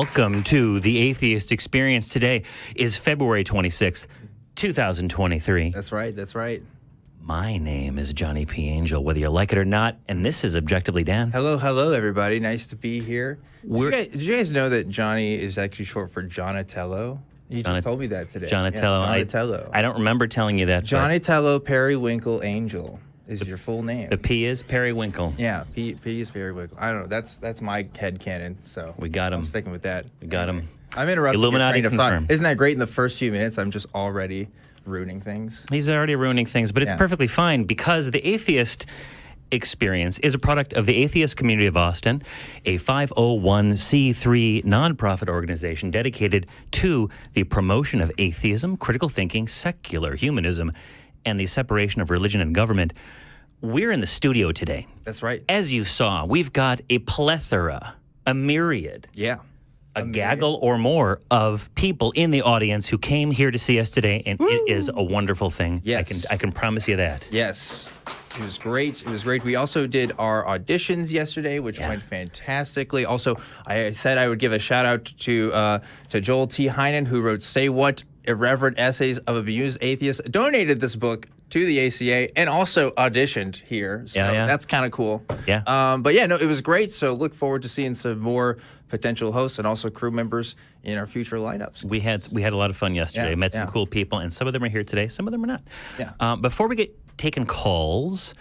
welcome to the Atheist Experience. Today is February 26th, 2023. That's right, that's right. My name is Johnny P. Angel, whether you like it or not, and this is Objectively Dan. Hello, everybody. Nice to be here. Did you guys know that Johnny is actually short for Jonah-TN? You just told me that today. Jonah-TN. Yeah, Jonah-TN. I don't remember telling you that. Jonah-TN Periwinkle Angel is your full name. The P is Periwinkle. Yeah, P is Periwinkle. I don't know. That's my headcanon, so we got him. I'm sticking with that. We got him. I'm interrupting Illuminati your train of confirmed. thought. Isn't that great? In the first few minutes, I'm just already ruining things. He's already ruining things, but it's perfectly fine because the Atheist Experience is a product of the Atheist Community of Austin, a 501c3 nonprofit organization dedicated to the promotion of atheism, critical thinking, secular humanism, and the separation of religion and government. We're in the studio today. That's right. As you saw, we've got a plethora, a myriad. Yeah. A gaggle or more of people in the audience who came here to see us today, and it is a wonderful thing. Yes. I can promise you that. Yes. It was great. It was great. We also did our auditions yesterday, which went fantastically. Also, I said I would give a shout out to Joel-TN, who wrote "Say What? Irreverent Essays of Abused Atheists," donated this book to the ACA, and also auditioned here. So that's kind of cool. Yeah. But yeah, no, it was great. So look forward to seeing some more potential hosts and also crew members in our future lineups. We had a lot of fun yesterday. Met some cool people, and some of them are here today. Some of them are not. Yeah. Before we get taking calls,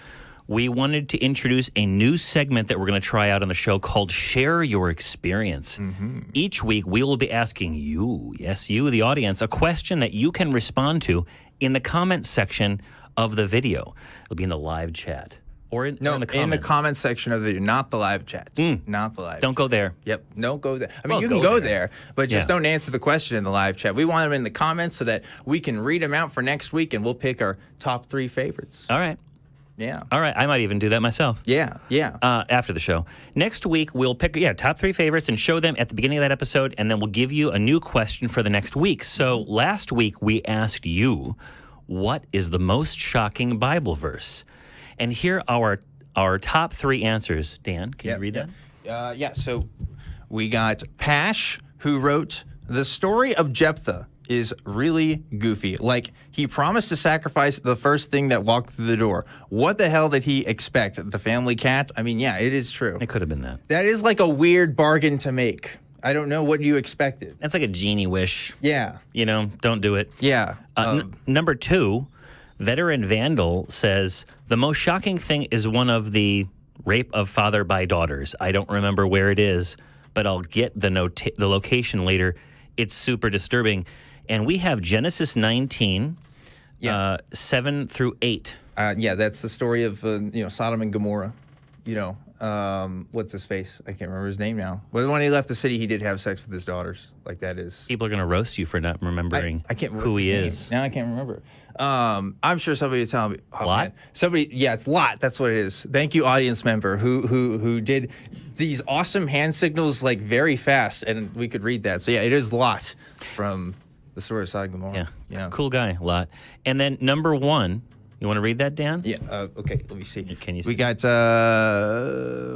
we wanted to introduce a new segment that we're going to try out on the show called Share Your Experience. Each week, we will be asking you, yes, you, the audience, a question that you can respond to in the comment section of the video. It'll be in the live chat. Or in the comments. In the comment section of the video, not the live chat. Not the live Don't go there. Yep, don't go there. I mean, you can go there, but just don't answer the question in the live chat. We want them in the comments so that we can read them out for next week, and we'll pick our top 3 favorites. All right. Yeah. All right. I might even do that myself. Yeah. After the show. Next week, we'll pick, top 3 favorites and show them at the beginning of that episode, and then we'll give you a new question for the next week. So last week, we asked you, what is the most shocking Bible verse? And here are our top 3 answers. Dan, can you read that? So we got Pash, who wrote, "The story of Jephthah is really goofy. Like, he promised to sacrifice the first thing that walked through the door. What the hell did he expect? The family cat?" I mean, yeah, it is true. It could have been that. That is like a weird bargain to make. I don't know what you expected. That's like a genie wish. Yeah. Don't do it. Yeah. Number 2, Veteran Vandal says, the most shocking thing is one of the rape of father by daughters. I don't remember where it is, but I'll get the location later. It's super disturbing. And we have Genesis 19, 7 through 8. That's the story of Sodom and Gomorrah. What's his face? I can't remember his name now. Well, when he left the city, he did have sex with his daughters. Like, that is... People are going to roast you for not remembering I can't who he is. Now I can't remember. I'm sure somebody will tell me. Lot? Man. Somebody, it's Lot. That's what it is. Thank you, audience member, who did these awesome hand signals like very fast, and we could read that. So yeah, it is Lot from the story of Sodom and Gomorrah. Yeah, cool guy, Lot. And then number 1. You want to read that, Dan? Yeah. Okay. Let me see. Can you see? We got,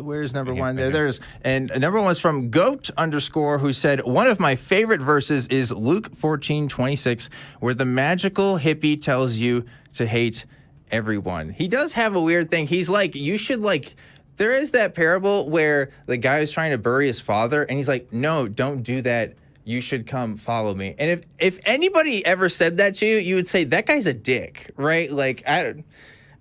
where's number 1? There's, and number 1 is from Goat_, who said, one of my favorite verses is Luke 14:26, where the magical hippie tells you to hate everyone. He does have a weird thing. He's like, you should there is that parable where the guy is trying to bury his father, and he's like, no, don't do that. You should come follow me. And if anybody ever said that to you, you would say, that guy's a dick, right? Like, I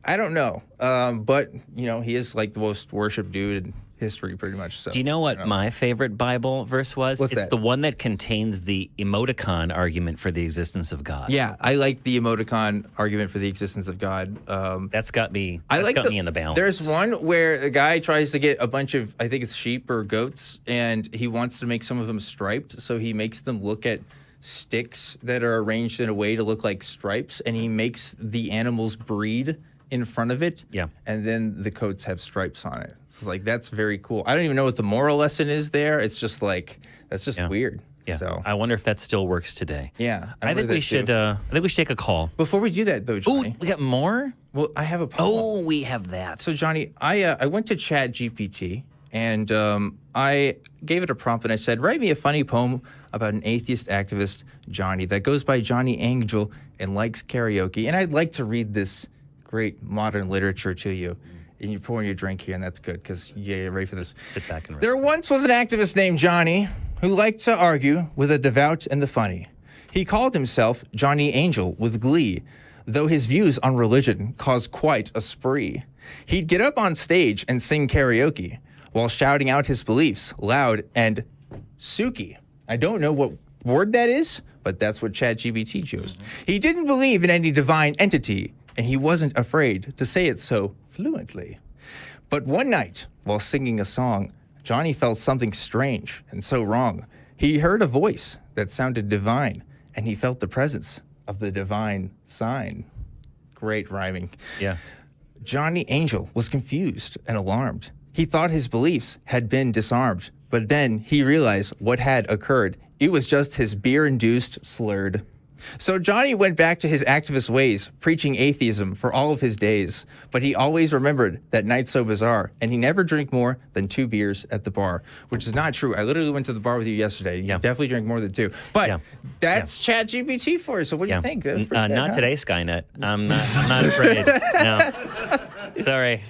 don't know. But, he is like the most worshipped dude in history, pretty much. So, do you know what my favorite Bible verse was? What's it's that? The one that contains the emoticon argument for the existence of God. Yeah, I like the emoticon argument for the existence of God. That's got me. Me in the balance. There's one where a guy tries to get a bunch of, I think it's sheep or goats, and he wants to make some of them striped, so he makes them look at sticks that are arranged in a way to look like stripes, and he makes the animals breed in front of it. Yeah. And then the coats have stripes on it. So that's very cool. I don't even know what the moral lesson is there. It's just that's just weird. Yeah. So I wonder if that still works today. Yeah. I think we should take a call. Before we do that, though, Johnny. Oh, we got more? Well, I have a poem. Oh, we have that. So, Johnny, I went to ChatGPT, And I gave it a prompt and I said, write me a funny poem about an atheist activist, Johnny, that goes by Johnny Angel and likes karaoke. And I'd like to read this great modern literature to you. And you're pouring your drink here, and that's good because you're ready for this. Sit back and read. There once was an activist named Johnny who liked to argue with the devout and the funny. He called himself Johnny Angel with glee, though his views on religion caused quite a spree. He'd get up on stage and sing karaoke while shouting out his beliefs loud and Suki. I don't know what word that is, but that's what ChatGPT chose. He didn't believe in any divine entity, and he wasn't afraid to say it so fluently. But one night, while singing a song, Johnny felt something strange and so wrong. He heard a voice that sounded divine, and he felt the presence of the divine sign. Great rhyming. Yeah. Johnny Angel was confused and alarmed. He thought his beliefs had been disarmed, but then he realized what had occurred. It was just his beer-induced slurred. So Johnny went back to his activist ways, preaching atheism for all of his days. But he always remembered that night so bizarre, and he never drank more than 2 beers at the bar, which is not true. I literally went to the bar with you yesterday. You definitely drank more than 2. But that's ChatGPT for you. So what do you think? That was pretty good, not huh? today, Skynet. I'm not afraid. No. Sorry.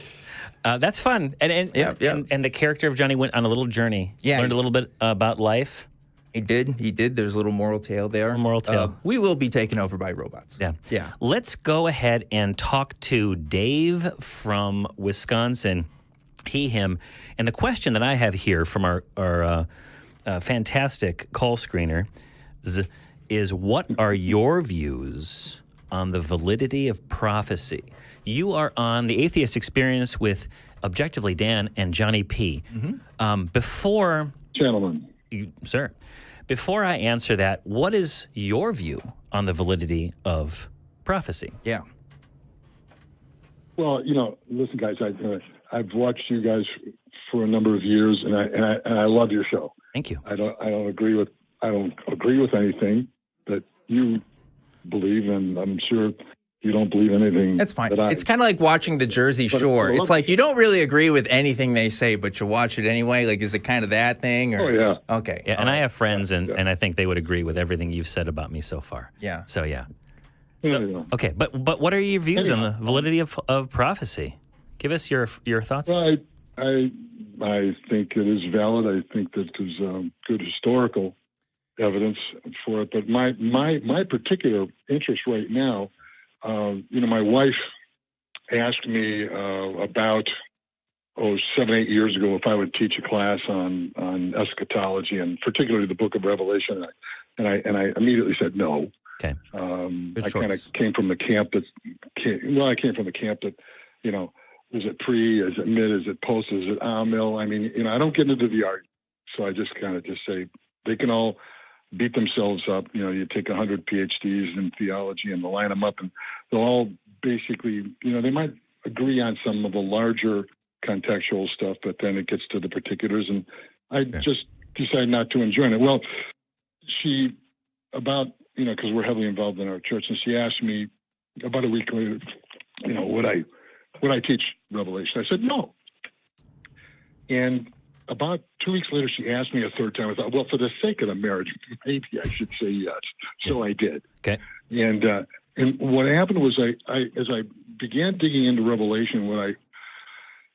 That's fun. And the character of Johnny went on a little journey. Yeah. Learned a little bit about life. He did. There's a little moral tale there. Moral tale. We will be taken over by robots. Yeah. Let's go ahead and talk to Dave from Wisconsin. He, him. And the question that I have here from our fantastic call screener is what are your views on the validity of prophecy? You are on the Atheist Experience with Objectively Dan and Johnny P. Before... Gentlemen. Sir, before I answer that, what is your view on the validity of prophecy? Yeah. Well, listen, guys, I've watched you guys for a number of years, and I love your show. Thank you. I don't agree with anything that you believe, and I'm sure you don't believe anything. That's fine. It's kind of like watching the Jersey Shore. It's like you don't really agree with anything they say, but you watch it anyway. Like, is it kind of that thing? Or? Oh, yeah. Okay. Yeah, and I have friends, and I think they would agree with everything you've said about me so far. Yeah. So, yeah. Yeah. Okay, but what are your views on the validity of prophecy? Give us your thoughts. Well, I think it is valid. I think that there's good historical evidence for it. But my particular interest right now, my wife asked me about 7-8 years ago if I would teach a class on eschatology and particularly the Book of Revelation, and I immediately said no. Okay. I kind of came from the camp that, is it pre, is it mid, is it post, is it amil? I mean, I don't get into the argument, so I just kind of say they can all beat themselves up. You take 100 PhDs in theology and line them up, and they'll all basically, they might agree on some of the larger contextual stuff, but then it gets to the particulars, and I just decided not to enjoy it. Well, she, because we're heavily involved in our church, and she asked me about a week later, would I teach Revelation? I said no. And about 2 weeks later, she asked me a third time. I thought, well, for the sake of the marriage, maybe I should say yes. So I did. Okay. And what happened was as I began digging into Revelation,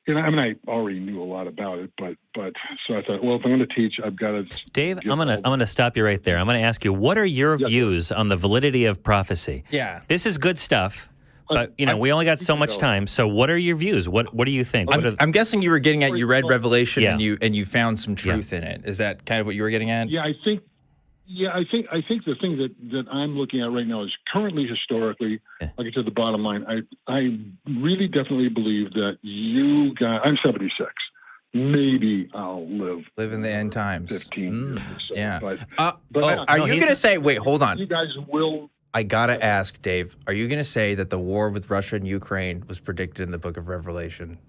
I already knew a lot about it, but so I thought, well, if I'm going to teach, I've got to. Dave, I'm gonna stop you right there. I'm gonna ask you, what are your views on the validity of prophecy? Yeah. This is good stuff. But, we only got so much time. So what are your views? What do you think? I'm guessing you were getting at, you read Revelation and you found some truth in it. Is that kind of what you were getting at? Yeah, I think the thing that I'm looking at right now is currently historically, like I said, the bottom line, I really definitely believe that I'm 76. Maybe I'll live in the end times. 15 years. So, yeah. But are you going to say, wait, hold on. You guys will. I got to ask, Dave, are you going to say that the war with Russia and Ukraine was predicted in the Book of Revelation?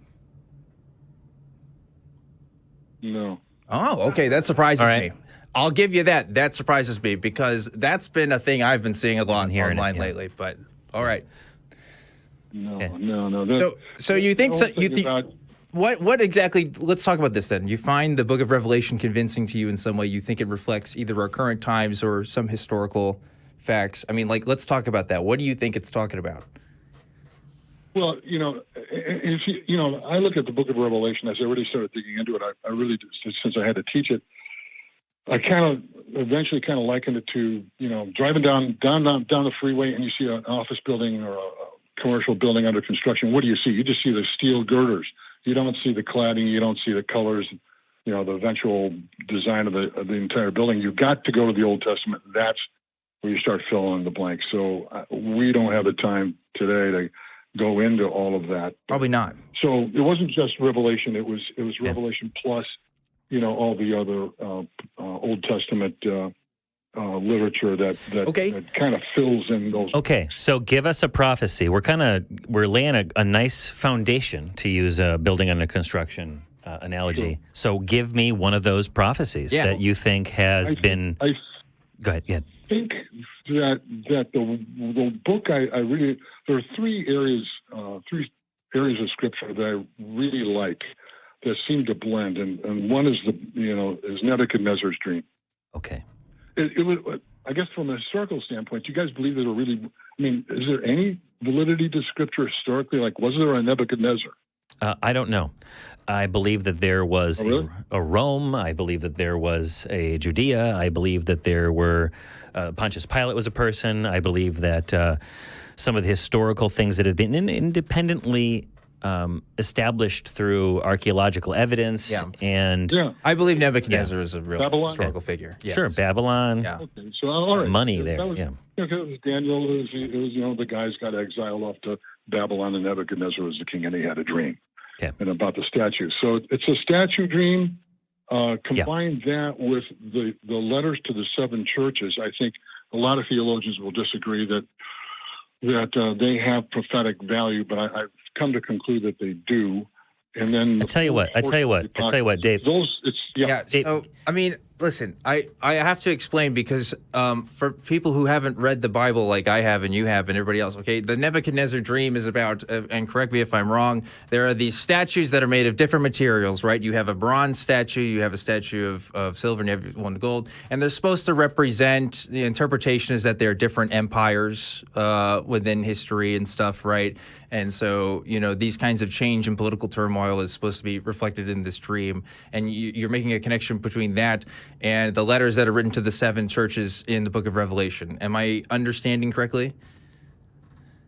No. Oh, okay. That surprises me. I'll give you that. That surprises me because that's been a thing I've been seeing a lot online lately. But all right. No. So you think what exactly? Let's talk about this then. You find the Book of Revelation convincing to you in some way. You think it reflects either our current times or some historical facts. I mean, like, let's talk about that. What do you think it's talking about? Well, if I look at the Book of Revelation as I really started digging into it. I really, since I had to teach it, I kind of eventually likened it to driving down the freeway and you see an office building or a commercial building under construction. What do you see? You just see the steel girders. You don't see the cladding. You don't see the colors. The eventual design of the entire building. You've got to go to the Old Testament. That's where you start filling in the blanks. So we don't have the time today to go into all of that. Probably not. So it wasn't just Revelation. It was Revelation plus, all the other Old Testament literature that kind of fills in those. Okay, so give us a prophecy. We're laying a nice foundation, to use a building under construction analogy. Sure. So give me one of those prophecies that you think has been. Go ahead. Yeah. I think that the book I really, there are three areas of scripture that I really like that seem to blend, and one is is Nebuchadnezzar's dream. Okay. It was, I guess, from a historical standpoint, do you guys believe is there any validity to scripture historically? Like, was there a Nebuchadnezzar? I don't know. I believe that there was a Rome. I believe that there was a Judea. I believe that there were Pontius Pilate was a person. I believe that some of the historical things that have been independently established through archaeological evidence. Yeah. And I believe Nebuchadnezzar is a real historical figure. Yes. Sure, Babylon. Yeah. Okay, so all right. Money there. It was Daniel. It was the guys got exiled off to Babylon, and Nebuchadnezzar was the king, and he had a dream. Okay. And about the statue. So it's a statue dream. Combine that with the letters to the seven churches. I think a lot of theologians will disagree that they have prophetic value, but I've come to conclude that they do. And then I tell you what, Dave. So I mean, listen, I have to explain because for people who haven't read the Bible like I have and you have and everybody else, okay, the Nebuchadnezzar dream is about, and correct me if I'm wrong, there are these statues that are made of different materials, right? You have a bronze statue, you have a statue of silver, and you have one of gold, and they're supposed to represent, the interpretation is that they're different empires within history and stuff, right? And so, these kinds of change in political turmoil is supposed to be reflected in this dream. And you're making a connection between that and the letters that are written to the seven churches in the Book of Revelation. Am I understanding correctly?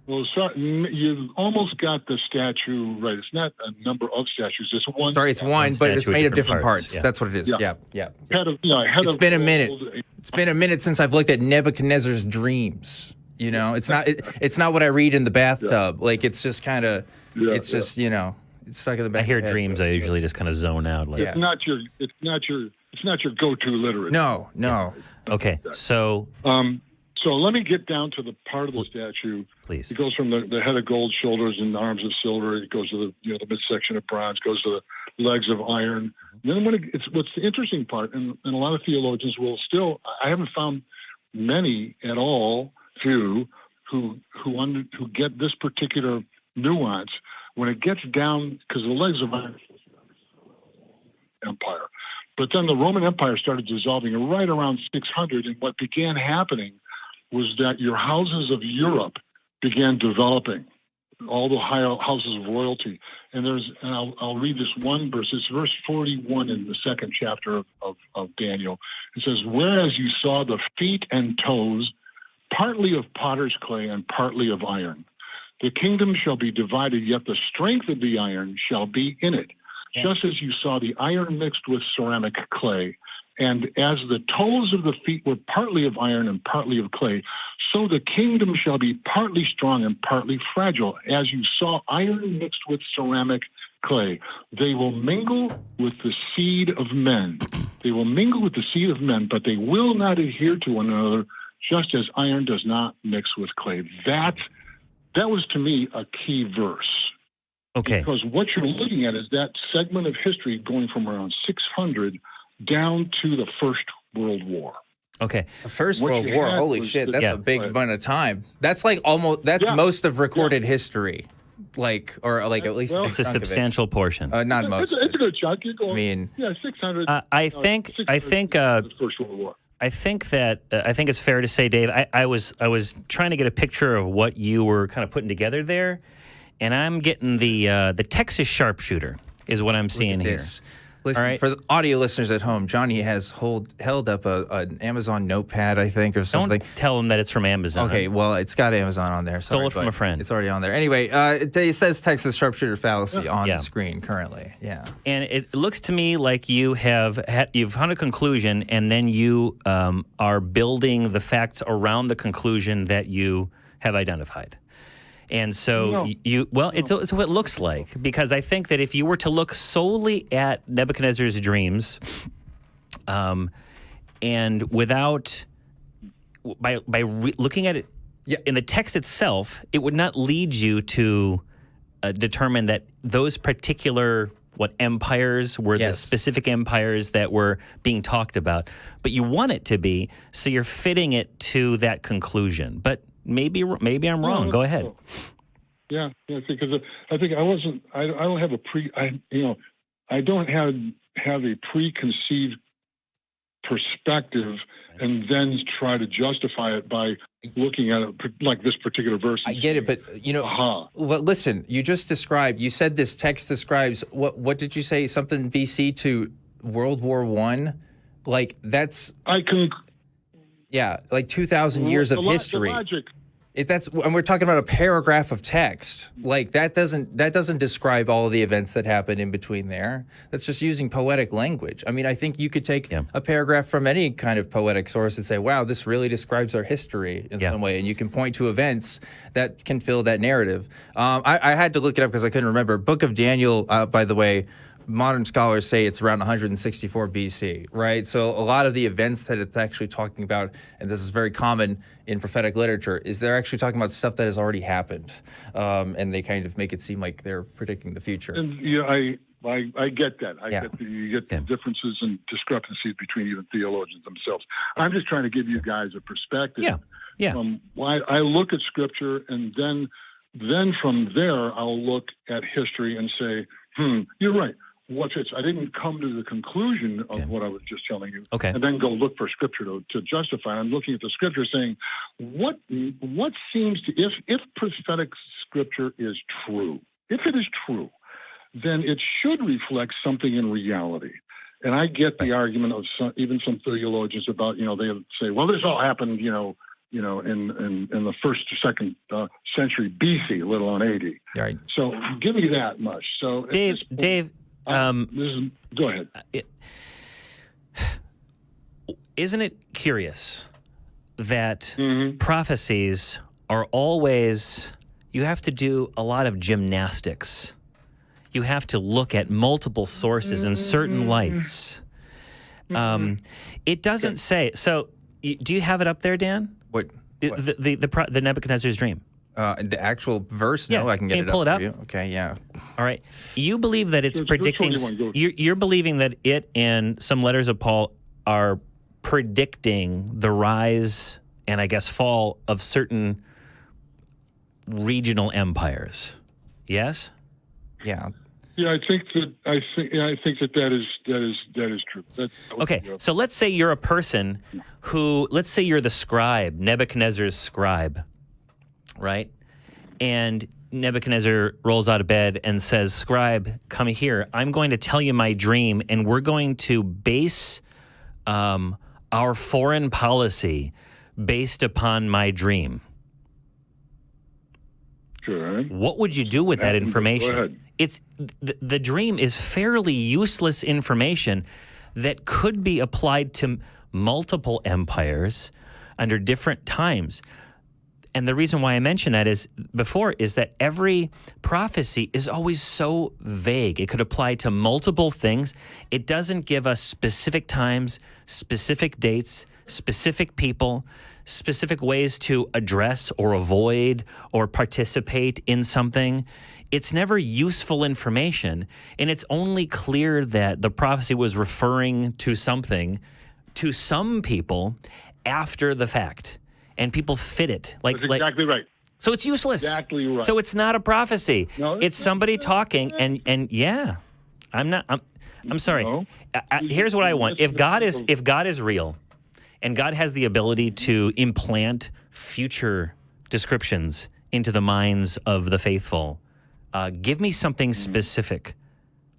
Well, you've almost got the statue right. It's not a number of statues. It's one. Sorry, it's one, but it's made of different parts. Yeah. That's what it is. Yeah. It's been a minute. It's been a minute since I've looked at Nebuchadnezzar's dreams. It's not. It's not what I read in the bathtub. Yeah. Like, it's just kind of. It's just it's stuck in the back. I hear dreams. I usually just kind of zone out. Like, It's not your go-to literature. No. Yeah. Okay, so. So let me get down to the part of the statue. Please. It goes from the head of gold, shoulders, and arms of silver. It goes to the midsection of bronze. Goes to the legs of iron. And then what's the interesting part, and a lot of theologians will still. I haven't found many at all. Few who get this particular nuance when it gets down, because the legs of iron empire, but then the Roman Empire started dissolving right around 600, and what began happening was that your houses of Europe began developing, all the houses of royalty. And I'll read this one verse. It's verse 41 in the second chapter of Daniel. It says, "Whereas you saw the feet and toes, partly of potter's clay and partly of iron. The kingdom shall be divided, yet the strength of the iron shall be in it. Yes. Just as you saw the iron mixed with ceramic clay, and as the toes of the feet were partly of iron and partly of clay, so the kingdom shall be partly strong and partly fragile. As you saw iron mixed with ceramic clay, they will mingle with the seed of men. They will mingle with the seed of men, but they will not adhere to one another, just as iron does not mix with clay." That was, to me, a key verse. Okay. Because what you're looking at is that segment of history going from around 600 down to the First World War. Okay. The First World War, holy shit, that's a big amount of time. That's like most of recorded history. or like at least It's a substantial portion. Not most. It's a good chunk. You're going, I mean, 600. I think the First World War. I think it's fair to say, Dave. I was trying to get a picture of what you were kind of putting together there, and I'm getting the Texas sharpshooter is what I'm seeing here. Listen, right. For the audio listeners at home, Johnny has held up an Amazon notepad, I think, or something. Don't tell him that it's from Amazon. Okay, well, it's got Amazon on there. Stole it from a friend. It's already on there. Anyway, it says Texas sharpshooter fallacy on the screen currently. Yeah. And it looks to me like you've found a conclusion, and then you are building the facts around the conclusion that you have identified. And so it's what it looks like, because I think that if you were to look solely at Nebuchadnezzar's dreams, and without looking at it in the text itself, it would not lead you to determine that those particular empires were the specific empires that were being talked about. But you want it to be, so you're fitting it to that conclusion. But maybe I'm wrong. Go ahead. Yeah, because I think I don't have I don't have a preconceived perspective and then try to justify it by looking at it like this particular verse. I get it, but well, listen, you said this text describes what did you say? Something BC to World War I? Like that's like 2,000 years of history. The logic. And we're talking about a paragraph of text. Like that doesn't describe all of the events that happen in between there. That's just using poetic language. I mean, I think you could take a paragraph from any kind of poetic source and say, wow, this really describes our history in some way. And you can point to events that can fill that narrative. I had to look it up because I couldn't remember. Book of Daniel, by the way, modern scholars say it's around 164 BC, right? So a lot of the events that it's actually talking about, and this is very common in prophetic literature, is they're actually talking about stuff that has already happened, and they kind of make it seem like they're predicting the future. And I get that. You get the differences and discrepancies between even theologians themselves. I'm just trying to give you guys a perspective. From why I look at Scripture, and then from there I'll look at history and say, you're right. I didn't come to the conclusion of what I was just telling you, and then go look for Scripture to justify. I'm looking at the Scripture, saying, what seems to, if prophetic Scripture is true, if it is true, then it should reflect something in reality. And I get the argument of even some theologians about, they say, well, this all happened, in the first or second century BC, let alone AD. Right. So give me that much. So Dave. Go ahead. Isn't it curious that prophecies are always, you have to do a lot of gymnastics. You have to look at multiple sources in certain lights. It doesn't say. So, do you have it up there, Dan? What? The Nebuchadnezzar's dream. The actual verse? No, I can get it up. Pull it up? For you. Okay, yeah. All right. You believe that it's predicting. You're believing that it and some letters of Paul are predicting the rise and I guess fall of certain regional empires. Yes. Yeah. Yeah, I think that is true. Okay, so let's say you're a person let's say you're the scribe, Nebuchadnezzar's scribe, right? And Nebuchadnezzar rolls out of bed and says, "Scribe, come here. I'm going to tell you my dream, and we're going to base our foreign policy based upon my dream." Sure. What would you do with that information? Go ahead. It's the dream is fairly useless information that could be applied to multiple empires under different times. And the reason why I mentioned that is that every prophecy is always so vague. It could apply to multiple things. It doesn't give us specific times, specific dates, specific people, specific ways to address or avoid or participate in something. It's never useful information, and it's only clear that the prophecy was referring to something to some people after the fact, and people fit it. That's exactly right. So it's useless. Exactly right. So it's not a prophecy. No, it's somebody talking, and yeah, I'm sorry. No. Here's what I want. If God is real, and God has the ability to implant future descriptions into the minds of the faithful, give me something specific.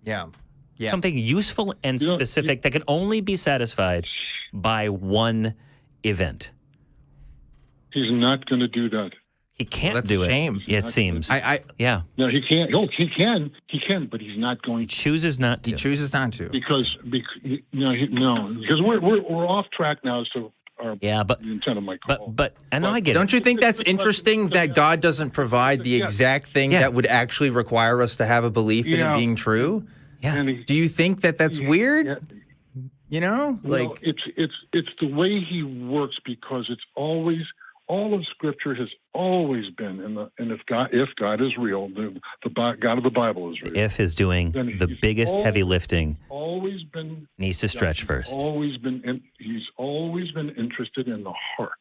Yeah. Yeah. Something useful and specific that can only be satisfied by one event. He's not going to do that. He can't that's do a shame. It seems. Yeah. No, he can't. Oh, he can, but he's not going He to. chooses not to. He chooses not to. Because we're off track now as to our the intent of my call. But I know I get it. Don't you think that's interesting that God doesn't provide the exact thing that would actually require us to have a belief in it being true? Yeah. Do you think that that's weird? Yeah. You know, like it's the way he works, because it's always, all of Scripture has always been if God is real, the God of the Bible is real. If is doing the biggest heavy lifting. Always been needs to stretch first. He's always been interested in the heart.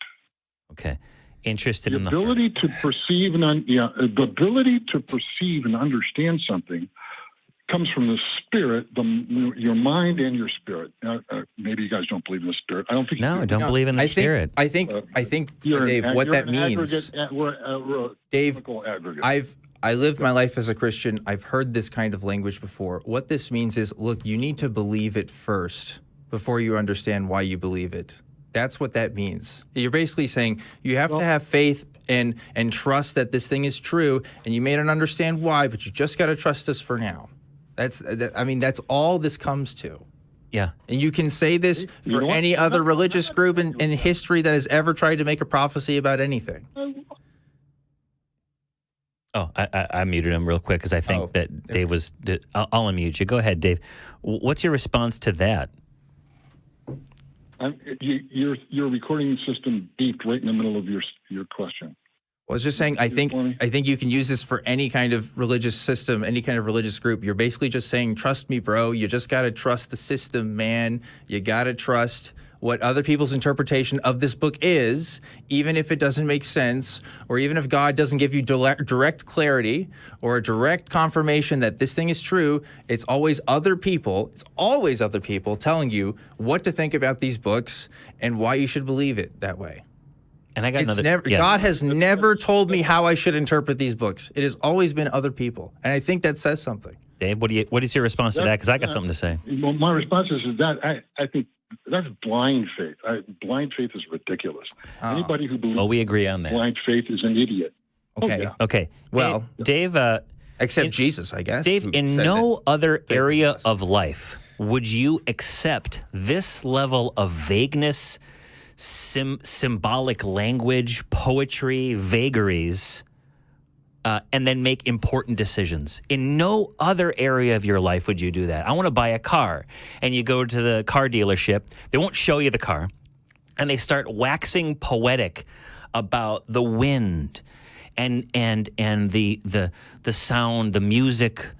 Okay, interested in the ability to perceive the ability to perceive and understand something comes from the spirit, your mind and your spirit. Maybe you guys don't believe in the spirit. I don't think. No, I don't believe in the spirit. I think, Dave, what that means, Dave. I lived my life as a Christian. I've heard this kind of language before. What this means is, look, you need to believe it first before you understand why you believe it. That's what that means. You're basically saying you have to have faith and trust that this thing is true, and you may not understand why, but you just got to trust us for now. That's all this comes to. Yeah. And you can say this for any other religious group in history that has ever tried to make a prophecy about anything. Oh, I muted him real quick because I think that Dave was... I'll unmute you. Go ahead, Dave. What's your response to that? Your recording system beeped right in the middle of your question. I was just saying, I think you can use this for any kind of religious system, any kind of religious group. You're basically just saying, trust me, bro. You just got to trust the system, man. You got to trust what other people's interpretation of this book is, even if it doesn't make sense, or even if God doesn't give you direct clarity or a direct confirmation that this thing is true. It's always other people. It's always other people telling you what to think about these books and why you should believe it that way. And I got God has never told me how I should interpret these books. It has always been other people, and I think that says something. Dave, what is your response to that? Because I got something to say. Well, my response is that I think that's blind faith. Blind faith is ridiculous. Anybody who believes we agree on that. Blind faith is an idiot. Okay. Okay. Well, Dave. Except Jesus, I guess. Dave, in no other area of life would you accept this level of vagueness, symbolic language, poetry, vagaries, and then make important decisions. In no other area of your life would you do that. I want to buy a car, and you go to the car dealership. They won't show you the car, and they start waxing poetic about the wind and the sound, the music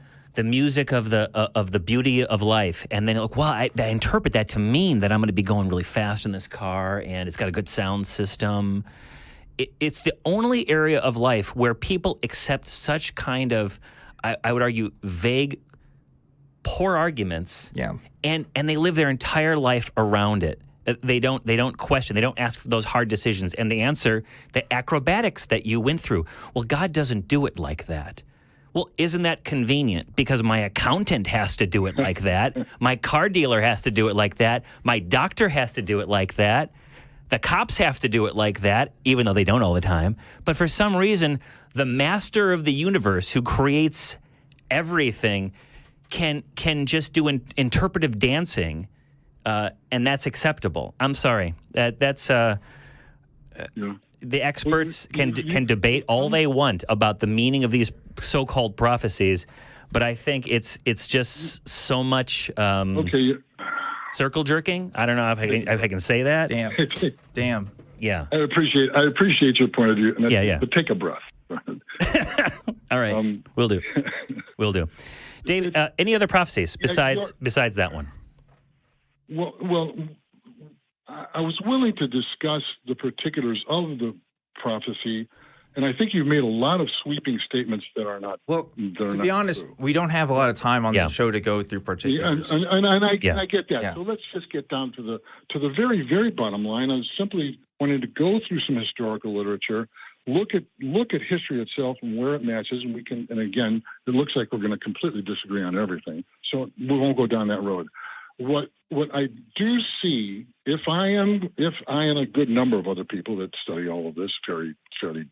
of the beauty of life, and then like, well, I interpret that to mean that I'm going to be going really fast in this car, and it's got a good sound system. It's the only area of life where people accept such kind of, I would argue, vague, poor arguments. Yeah. And they live their entire life around it. They don't question. They don't ask for those hard decisions. And they answer the acrobatics that you went through. Well, God doesn't do it like that. Well, isn't that convenient? Because my accountant has to do it like that. My car dealer has to do it like that. My doctor has to do it like that. The cops have to do it like that, even though they don't all the time. But for some reason, the master of the universe who creates everything can just do interpretive dancing, and that's acceptable. I'm sorry. That's the experts can debate all they want about the meaning of these so-called prophecies, but I think it's just so much circle jerking. I don't know if I can say that. Damn. Yeah. I appreciate your point of view. And yeah. But take a breath. All right. Will do. Dave, any other prophecies besides that one? Well, I was willing to discuss the particulars of the prophecy And I think you've made a lot of sweeping statements that are not. Well, to be honest, we don't have a lot of time on the show to go through particulars. And I get that. Yeah. So let's just get down to the very, very bottom line. I simply wanted to go through some historical literature, look at history itself and where it matches, and and again, it looks like we're going to completely disagree on everything. So we won't go down that road. What I do see, if I and a good number of other people that study all of this fairly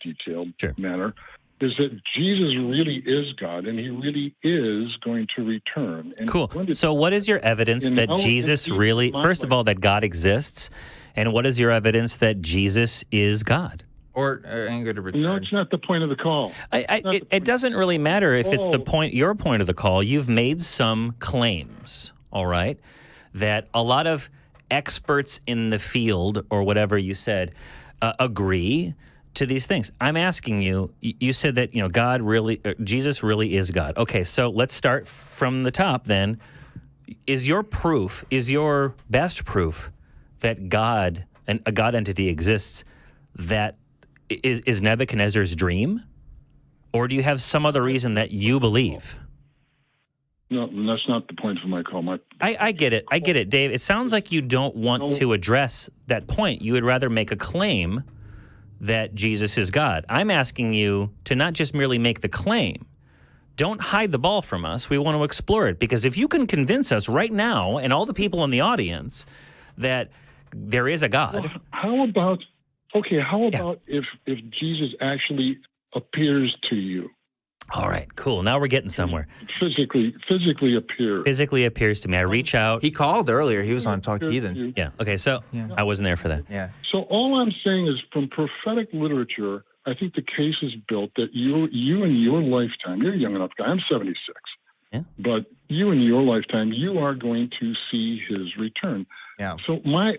detailed manner, is that Jesus really is God, and he really is going to return. And cool. So what is your evidence that Jesus really, first of all, that God exists, and what is your evidence that Jesus is God? Or going to return? No, it's not the point of the call. It doesn't really matter if it's your point of the call. You've made some claims, all right, that a lot of experts in the field, or whatever you said, agree to these things. I'm asking you, you said that, Jesus really is God. Okay, so let's start from the top then. Is your best proof that God, and a God entity exists, that is Nebuchadnezzar's dream? Or do you have some other reason that you believe? No, that's not the point of my call. I get it, Dave. It sounds like you don't want to address that point. You would rather make a claim that Jesus is God. I'm asking you to not just merely make the claim. Don't hide the ball from us. We want to explore it, because if you can convince us right now and all the people in the audience that there is a God. Well, how about if Jesus actually appears to you? All right, cool. Now we're getting somewhere. Physically appears. Physically appears to me. I reach out. He called earlier. He was on Talk Heathen. Yeah. Okay. So I wasn't there for that. Yeah. So all I'm saying is, from prophetic literature, I think the case is built that you in your lifetime, you're a young enough guy. I'm 76. Yeah. But you in your lifetime, you are going to see his return. Yeah. So my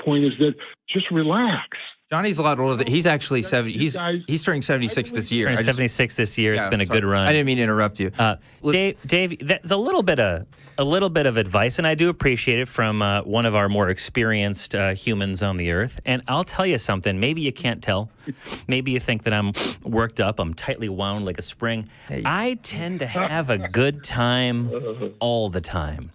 point is that just relax. Johnny's a lot older. He's actually 70. He's turning 76 this year. Turning 76 this year. It's been a good run. I didn't mean to interrupt you. Dave, that's a little bit of advice, and I do appreciate it from one of our more experienced humans on the earth. And I'll tell you something. Maybe you can't tell. Maybe you think that I'm worked up. I'm tightly wound like a spring. Hey. I tend to have a good time all the time.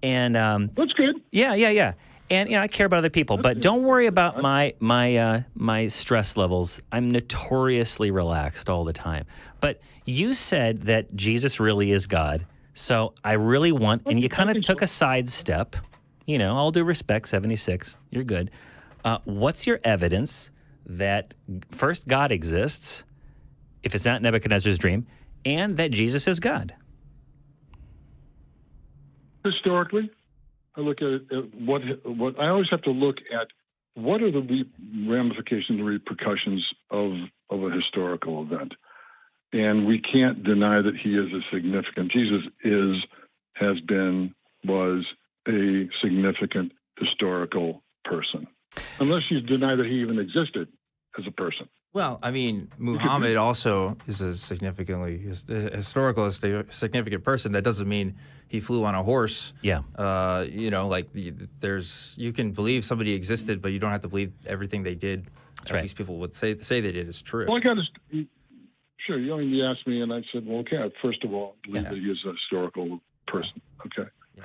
And that's good. Yeah. And I care about other people, but don't worry about my stress levels. I'm notoriously relaxed all the time. But you said that Jesus really is God, so I really want, and you kind of took a sidestep. All due respect, 76, you're good. What's your evidence that first God exists, if it's not Nebuchadnezzar's dream, and that Jesus is God? Historically, I look at it, what I always have to look at, what are the ramifications, the repercussions of a historical event. And we can't deny that he is Jesus was a significant historical person. Unless you deny that he even existed as a person. Well, I mean, Muhammad also is a historical significant person. That doesn't mean he flew on a horse. Yeah. You can believe somebody existed, but you don't have to believe everything they did. That's right. These people would say they did is true. Well, sure. You asked me, and I said, well, okay. First of all, I believe that he is a historical person. Okay. Yeah.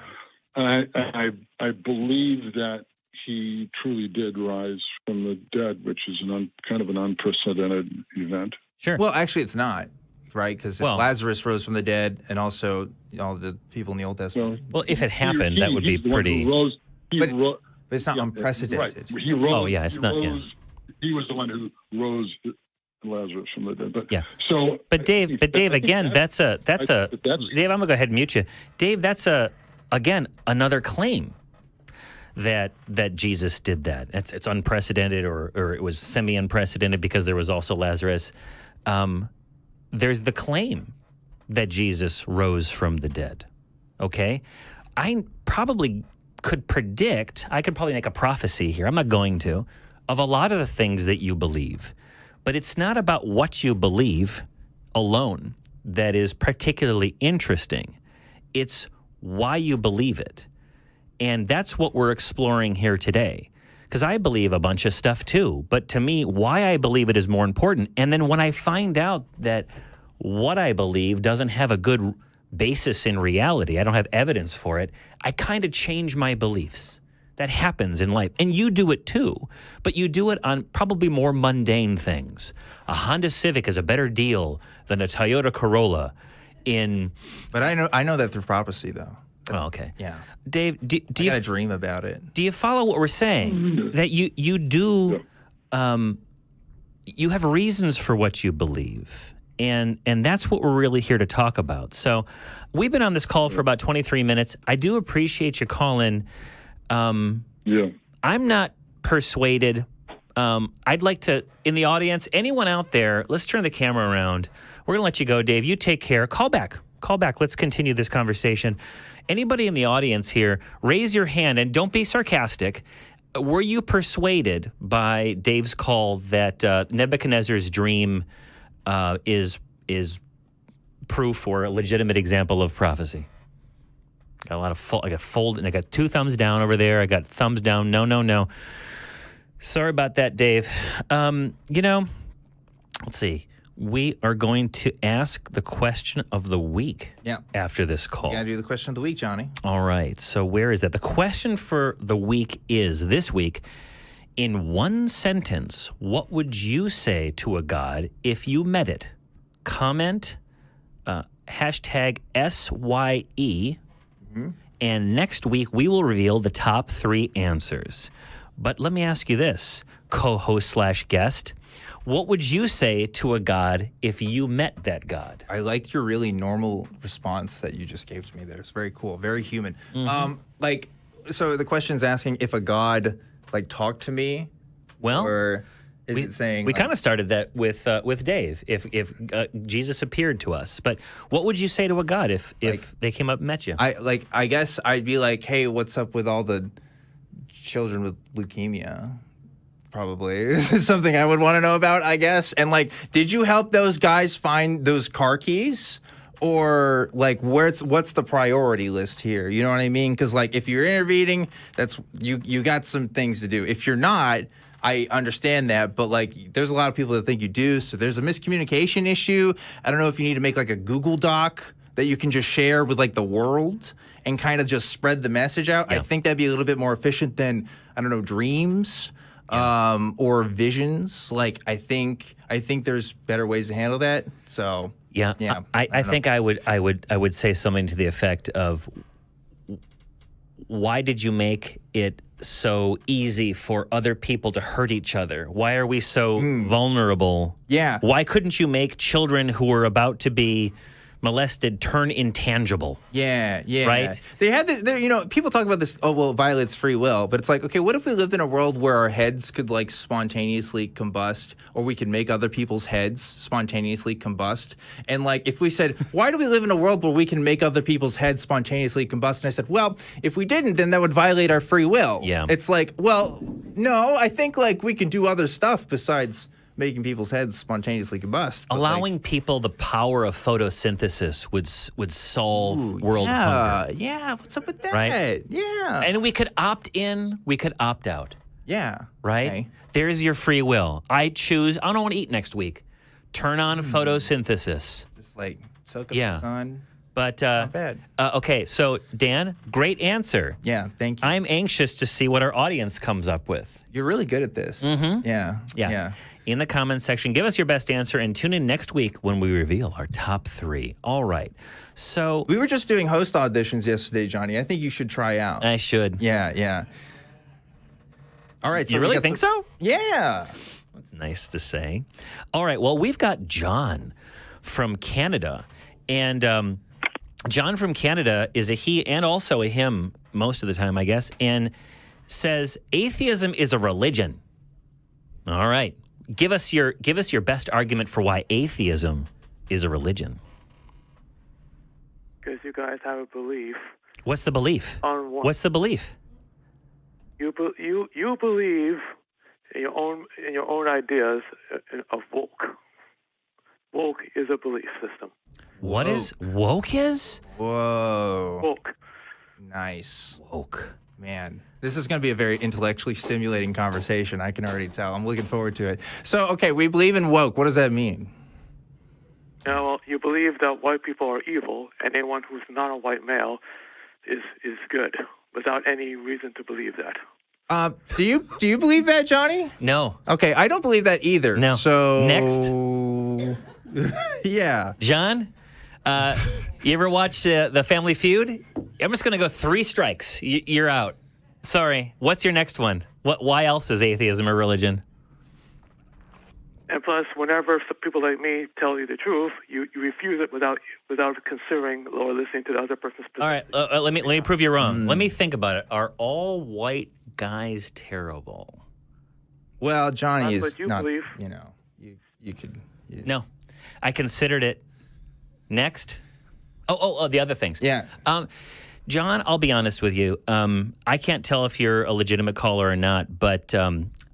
I believe that he truly did rise from the dead, which is kind of an unprecedented event. Sure. Well, actually, it's not, right? Because Lazarus rose from the dead, and also all the people in the Old Testament. Well, if it happened, that would be pretty. But it's not unprecedented. Right. He rose. It's not. Yeah. He was the one who rose Lazarus from the dead. But, yeah. So, but Dave, again, that's Dave. I'm gonna go ahead and mute you, Dave. That's again another claim that Jesus did that. It's unprecedented, or it was semi-unprecedented because there was also Lazarus. There's the claim that Jesus rose from the dead. Okay? I probably could predict, I could probably make a prophecy here, I'm not going to, of a lot of the things that you believe. But it's not about what you believe alone that is particularly interesting. It's why you believe it. And that's what we're exploring here today. because I believe a bunch of stuff too. But to me, why I believe it is more important. And then when I find out that what I believe doesn't have a good basis in reality, I don't have evidence for it, I kind of change my beliefs. That happens in life. And you do it too. But you do it on probably more mundane things. A Honda Civic is a better deal than a Toyota Corolla in... But I know that through prophecy, though. Oh, okay. Yeah. Dave, do you... I dream about it. Do you follow what we're saying? That you do... you have reasons for what you believe. And that's what we're really here to talk about. So we've been on this call for about 23 minutes. I do appreciate you calling. I'm not persuaded. I'd like to, in the audience, anyone out there, let's turn the camera around. We're going to let you go, Dave. You take care. Call back. Let's continue this conversation. Anybody in the audience here, raise your hand and don't be sarcastic. Were you persuaded by Dave's call that Nebuchadnezzar's dream is proof or a legitimate example of prophecy? Got a lot of I got fold, and I got 2 thumbs down over there. I got thumbs down. No. Sorry about that, Dave. Let's see. We are going to ask the question of the week after this call. You got to do the question of the week, Johnny. All right. So where is that? The question for the week is, this week, in one sentence, what would you say to a god if you met it? Comment, hashtag SYE. And next week, we will reveal the top 3 answers. But let me ask you this, co-host/guest. What would you say to a god if you met that god? I liked your really normal response that you just gave to me there. It's very cool, very human. So the question's asking if a god, talked to me? Well... Or... Is it saying we kind of started that with Dave. If Jesus appeared to us, but what would you say to a god if they came up and met you? I guess I'd be like, hey, what's up with all the children with leukemia? Probably something I would want to know about, I guess. And did you help those guys find those car keys? Or what's the priority list here? You know what I mean? Because if you're intervening, that's you got some things to do. If you're not, I understand that, but there's a lot of people that think you do. So there's a miscommunication issue. I don't know if you need to make a Google Doc that you can just share with the world and kind of just spread the message out. Yeah. I think that'd be a little bit more efficient than, I don't know, dreams or visions. I think there's better ways to handle that. So I think I would say something to the effect of, why did you make it so easy for other people to hurt each other? Why are we so vulnerable? Yeah. Why couldn't you make children who were about to be molested turn intangible? Yeah. Right? They had this, people talk about this, it violates free will, but it's okay, what if we lived in a world where our heads could spontaneously combust, or we could make other people's heads spontaneously combust? And if we said, why do we live in a world where we can make other people's heads spontaneously combust? And I said, well, if we didn't, then that would violate our free will. Yeah. It's well, no, I think we can do other stuff besides making people's heads spontaneously combust. Allowing people the power of photosynthesis would solve world hunger. Yeah, what's up with that? Right? Yeah. And we could opt in, we could opt out. Yeah. Right? Okay. There's your free will. I choose, I don't want to eat next week. Turn on photosynthesis. Just soak up the sun. But, not bad. Okay, so Dan, great answer. Yeah, thank you. I'm anxious to see what our audience comes up with. You're really good at this. Mm-hmm. Yeah. In the comments section, give us your best answer and tune in next week when we reveal our top 3. All right. So we were just doing host auditions yesterday, Johnny. I think you should try out. I should. Yeah. All right. So you really think so? Yeah. That's nice to say. All right. Well, we've got John from Canada. And John from Canada is a he and also a him most of the time, I guess, and says atheism is a religion. All right. Give us your best argument for why atheism is a religion. Because you guys have a belief. What's the belief? On what? What's the belief? You believe in your own ideas of woke. Woke is a belief system. What is woke is? Whoa. Woke. Nice. Woke. Man. This is going to be a very intellectually stimulating conversation. I can already tell. I'm looking forward to it. So, okay, we believe in woke. What does that mean? Well, you believe that white people are evil, and anyone who's not a white male is good, without any reason to believe that. Do you believe that, Johnny? No. Okay, I don't believe that either. No. So Next. Yeah. John, you ever watch The Family Feud? I'm just going to go 3 strikes. You're out. Sorry. What's your next one? Why else is atheism a religion? And plus, whenever people like me tell you the truth, you refuse it without considering or listening to the other person's position. All right. Let me prove you wrong. Let me think about it. Are all white guys terrible? Well, Johnny That's is what you not. believe. You know, you could. No, I considered it. Next. Oh, the other things. Yeah. John, I'll be honest with you. I can't tell if you're a legitimate caller or not, but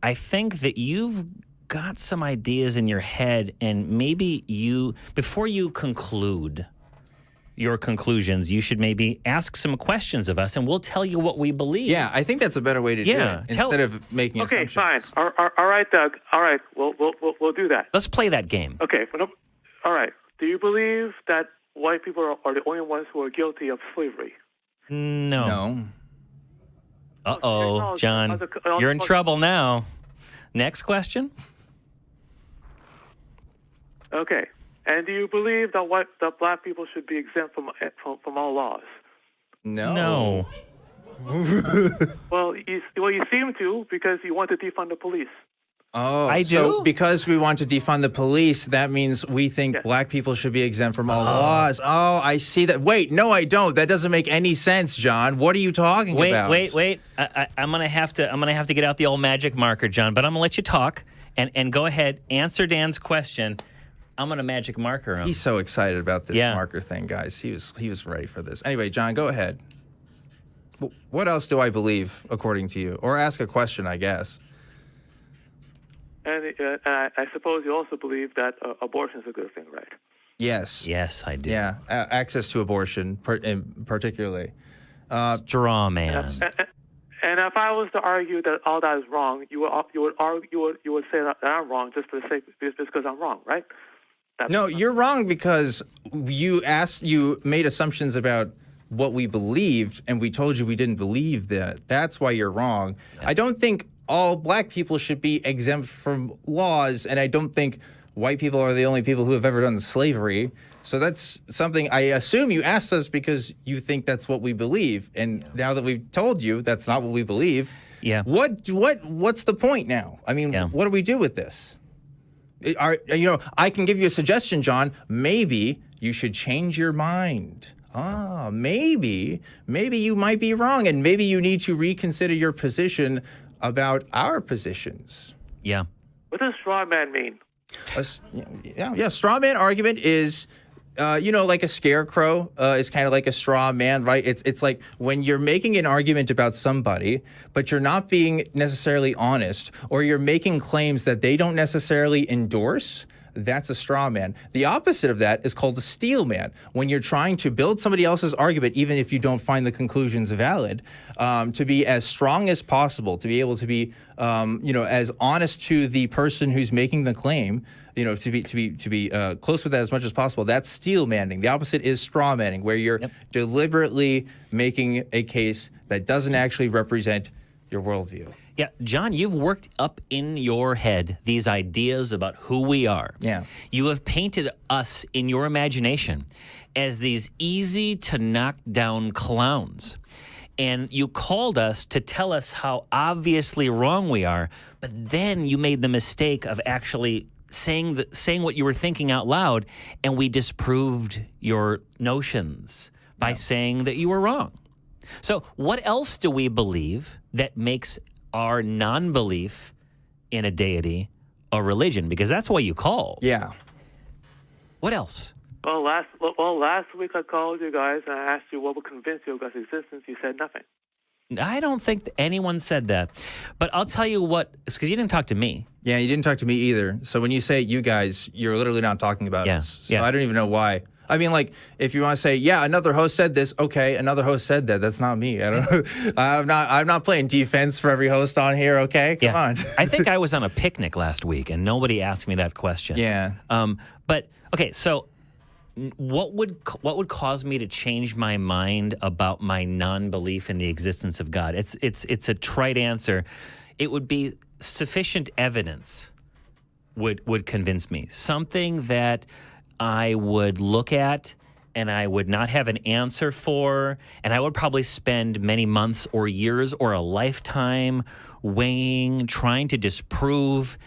I think that you've got some ideas in your head, and maybe before you conclude your conclusions, you should maybe ask some questions of us, and we'll tell you what we believe. Yeah, I think that's a better way to do it instead of making assumptions. Okay, fine. All right, Doug. All right, we'll do that. Let's play that game. Okay. All right. Do you believe that white people are the only ones who are guilty of slavery? No. Uh-oh, John. You're in trouble now. Next question. Okay. And do you believe that black people should be exempt from all laws? No. Well, you seem to, because you want to defund the police. Oh, I do? So because we want to defund the police, that means we think black people should be exempt from all laws. Oh, I see that. Wait, no, I don't. That doesn't make any sense, John. What are you talking about? Wait. I'm gonna have to get out the old magic marker, John. But I'm gonna let you talk and go ahead, answer Dan's question. I'm gonna magic marker him. He's so excited about this marker thing, guys. He was ready for this. Anyway, John, go ahead. What else do I believe, according to you? Or ask a question, I guess. And I suppose you also believe that abortion is a good thing, right? Yes. Yes, I do. Yeah, access to abortion, particularly. Straw man. And if I was to argue that all that is wrong, you would say that I'm wrong just because I'm wrong, right? No, you're wrong because you made assumptions about what we believed, and we told you we didn't believe that. That's why you're wrong. Yeah. I don't think all black people should be exempt from laws, and I don't think white people are the only people who have ever done slavery. So that's something I assume you asked us because you think that's what we believe. And now that we've told you that's not what we believe, what's the point now? I mean, what do we do with this? I can give you a suggestion, John. Maybe you should change your mind. Maybe you might be wrong, and maybe you need to reconsider your position about our positions. Yeah. What does straw man mean? Straw man argument is, like a scarecrow is kind of like a straw man, right? It's like when you're making an argument about somebody, but you're not being necessarily honest, or you're making claims that they don't necessarily endorse. That's a straw man. The opposite of that is called a steel man. When you're trying to build somebody else's argument, even if you don't find the conclusions valid, to be as strong as possible, to be able to be, as honest to the person who's making the claim, to be close with that as much as possible. That's steel manning. The opposite is straw manning, where you're deliberately making a case that doesn't actually represent your worldview. Yeah, John, you've worked up in your head these ideas about who we are. Yeah. You have painted us in your imagination as these easy to knock down clowns. And you called us to tell us how obviously wrong we are, but then you made the mistake of actually saying what you were thinking out loud, and we disproved your notions by saying that you were wrong. So what else do we believe that makes our non-belief in a deity a religion? Because that's what you call. Yeah. What else? Well, last week I called you guys and I asked you what would convince you of God's existence. You said nothing. I don't think anyone said that. But I'll tell you what, it's because you didn't talk to me. Yeah, you didn't talk to me either. So when you say you guys, you're literally not talking about us. So I don't even know why I mean, like, if you want to say, yeah, another host said this, okay, another host said that. That's not me. I don't know. I'm not playing defense for every host on here, okay? Come on. I think I was on a picnic last week, and nobody asked me that question. Yeah. But, okay, so what would cause me to change my mind about my non-belief in the existence of God? It's a trite answer. It would be sufficient evidence would convince me. Something that I would look at and I would not have an answer for, and I would probably spend many months or years or a lifetime weighing, trying to disprove,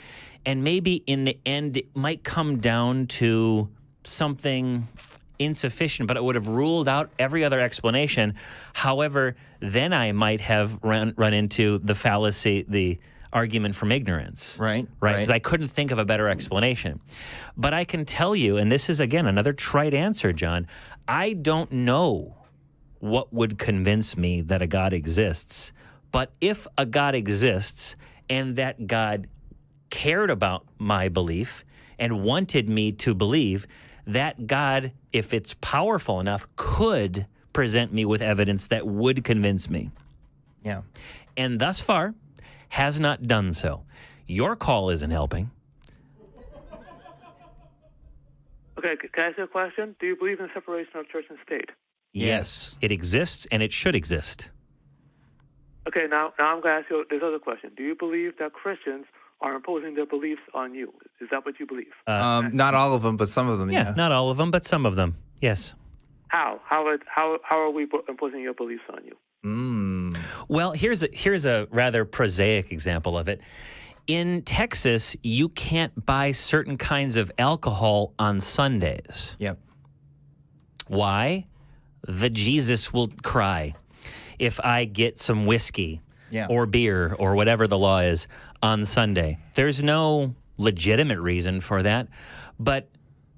and maybe in the end it might come down to something insufficient, but it would have ruled out every other explanation. However, then I might have run into the fallacy, the argument from ignorance. Right. Because I couldn't think of a better explanation. But I can tell you, and this is, again, another trite answer, John, I don't know what would convince me that a God exists. But if a God exists and that God cared about my belief and wanted me to believe, that God, if it's powerful enough, could present me with evidence that would convince me. Yeah. And thus far, has not done so. Your call isn't helping. Okay, can I ask you a question? Do you believe in separation of church and state? Yes. It exists, and it should exist. Okay, now I'm going to ask you this other question. Do you believe that Christians are imposing their beliefs on you? Is that what you believe? Not all of them, but some of them, yeah. Not all of them, but some of them, yes. How are we imposing your beliefs on you? Well, here's a rather prosaic example of it. In Texas, you can't buy certain kinds of alcohol on Sundays. Yep. Why? The Jesus will cry if I get some whiskey or beer or whatever the law is on Sunday. There's no legitimate reason for that, but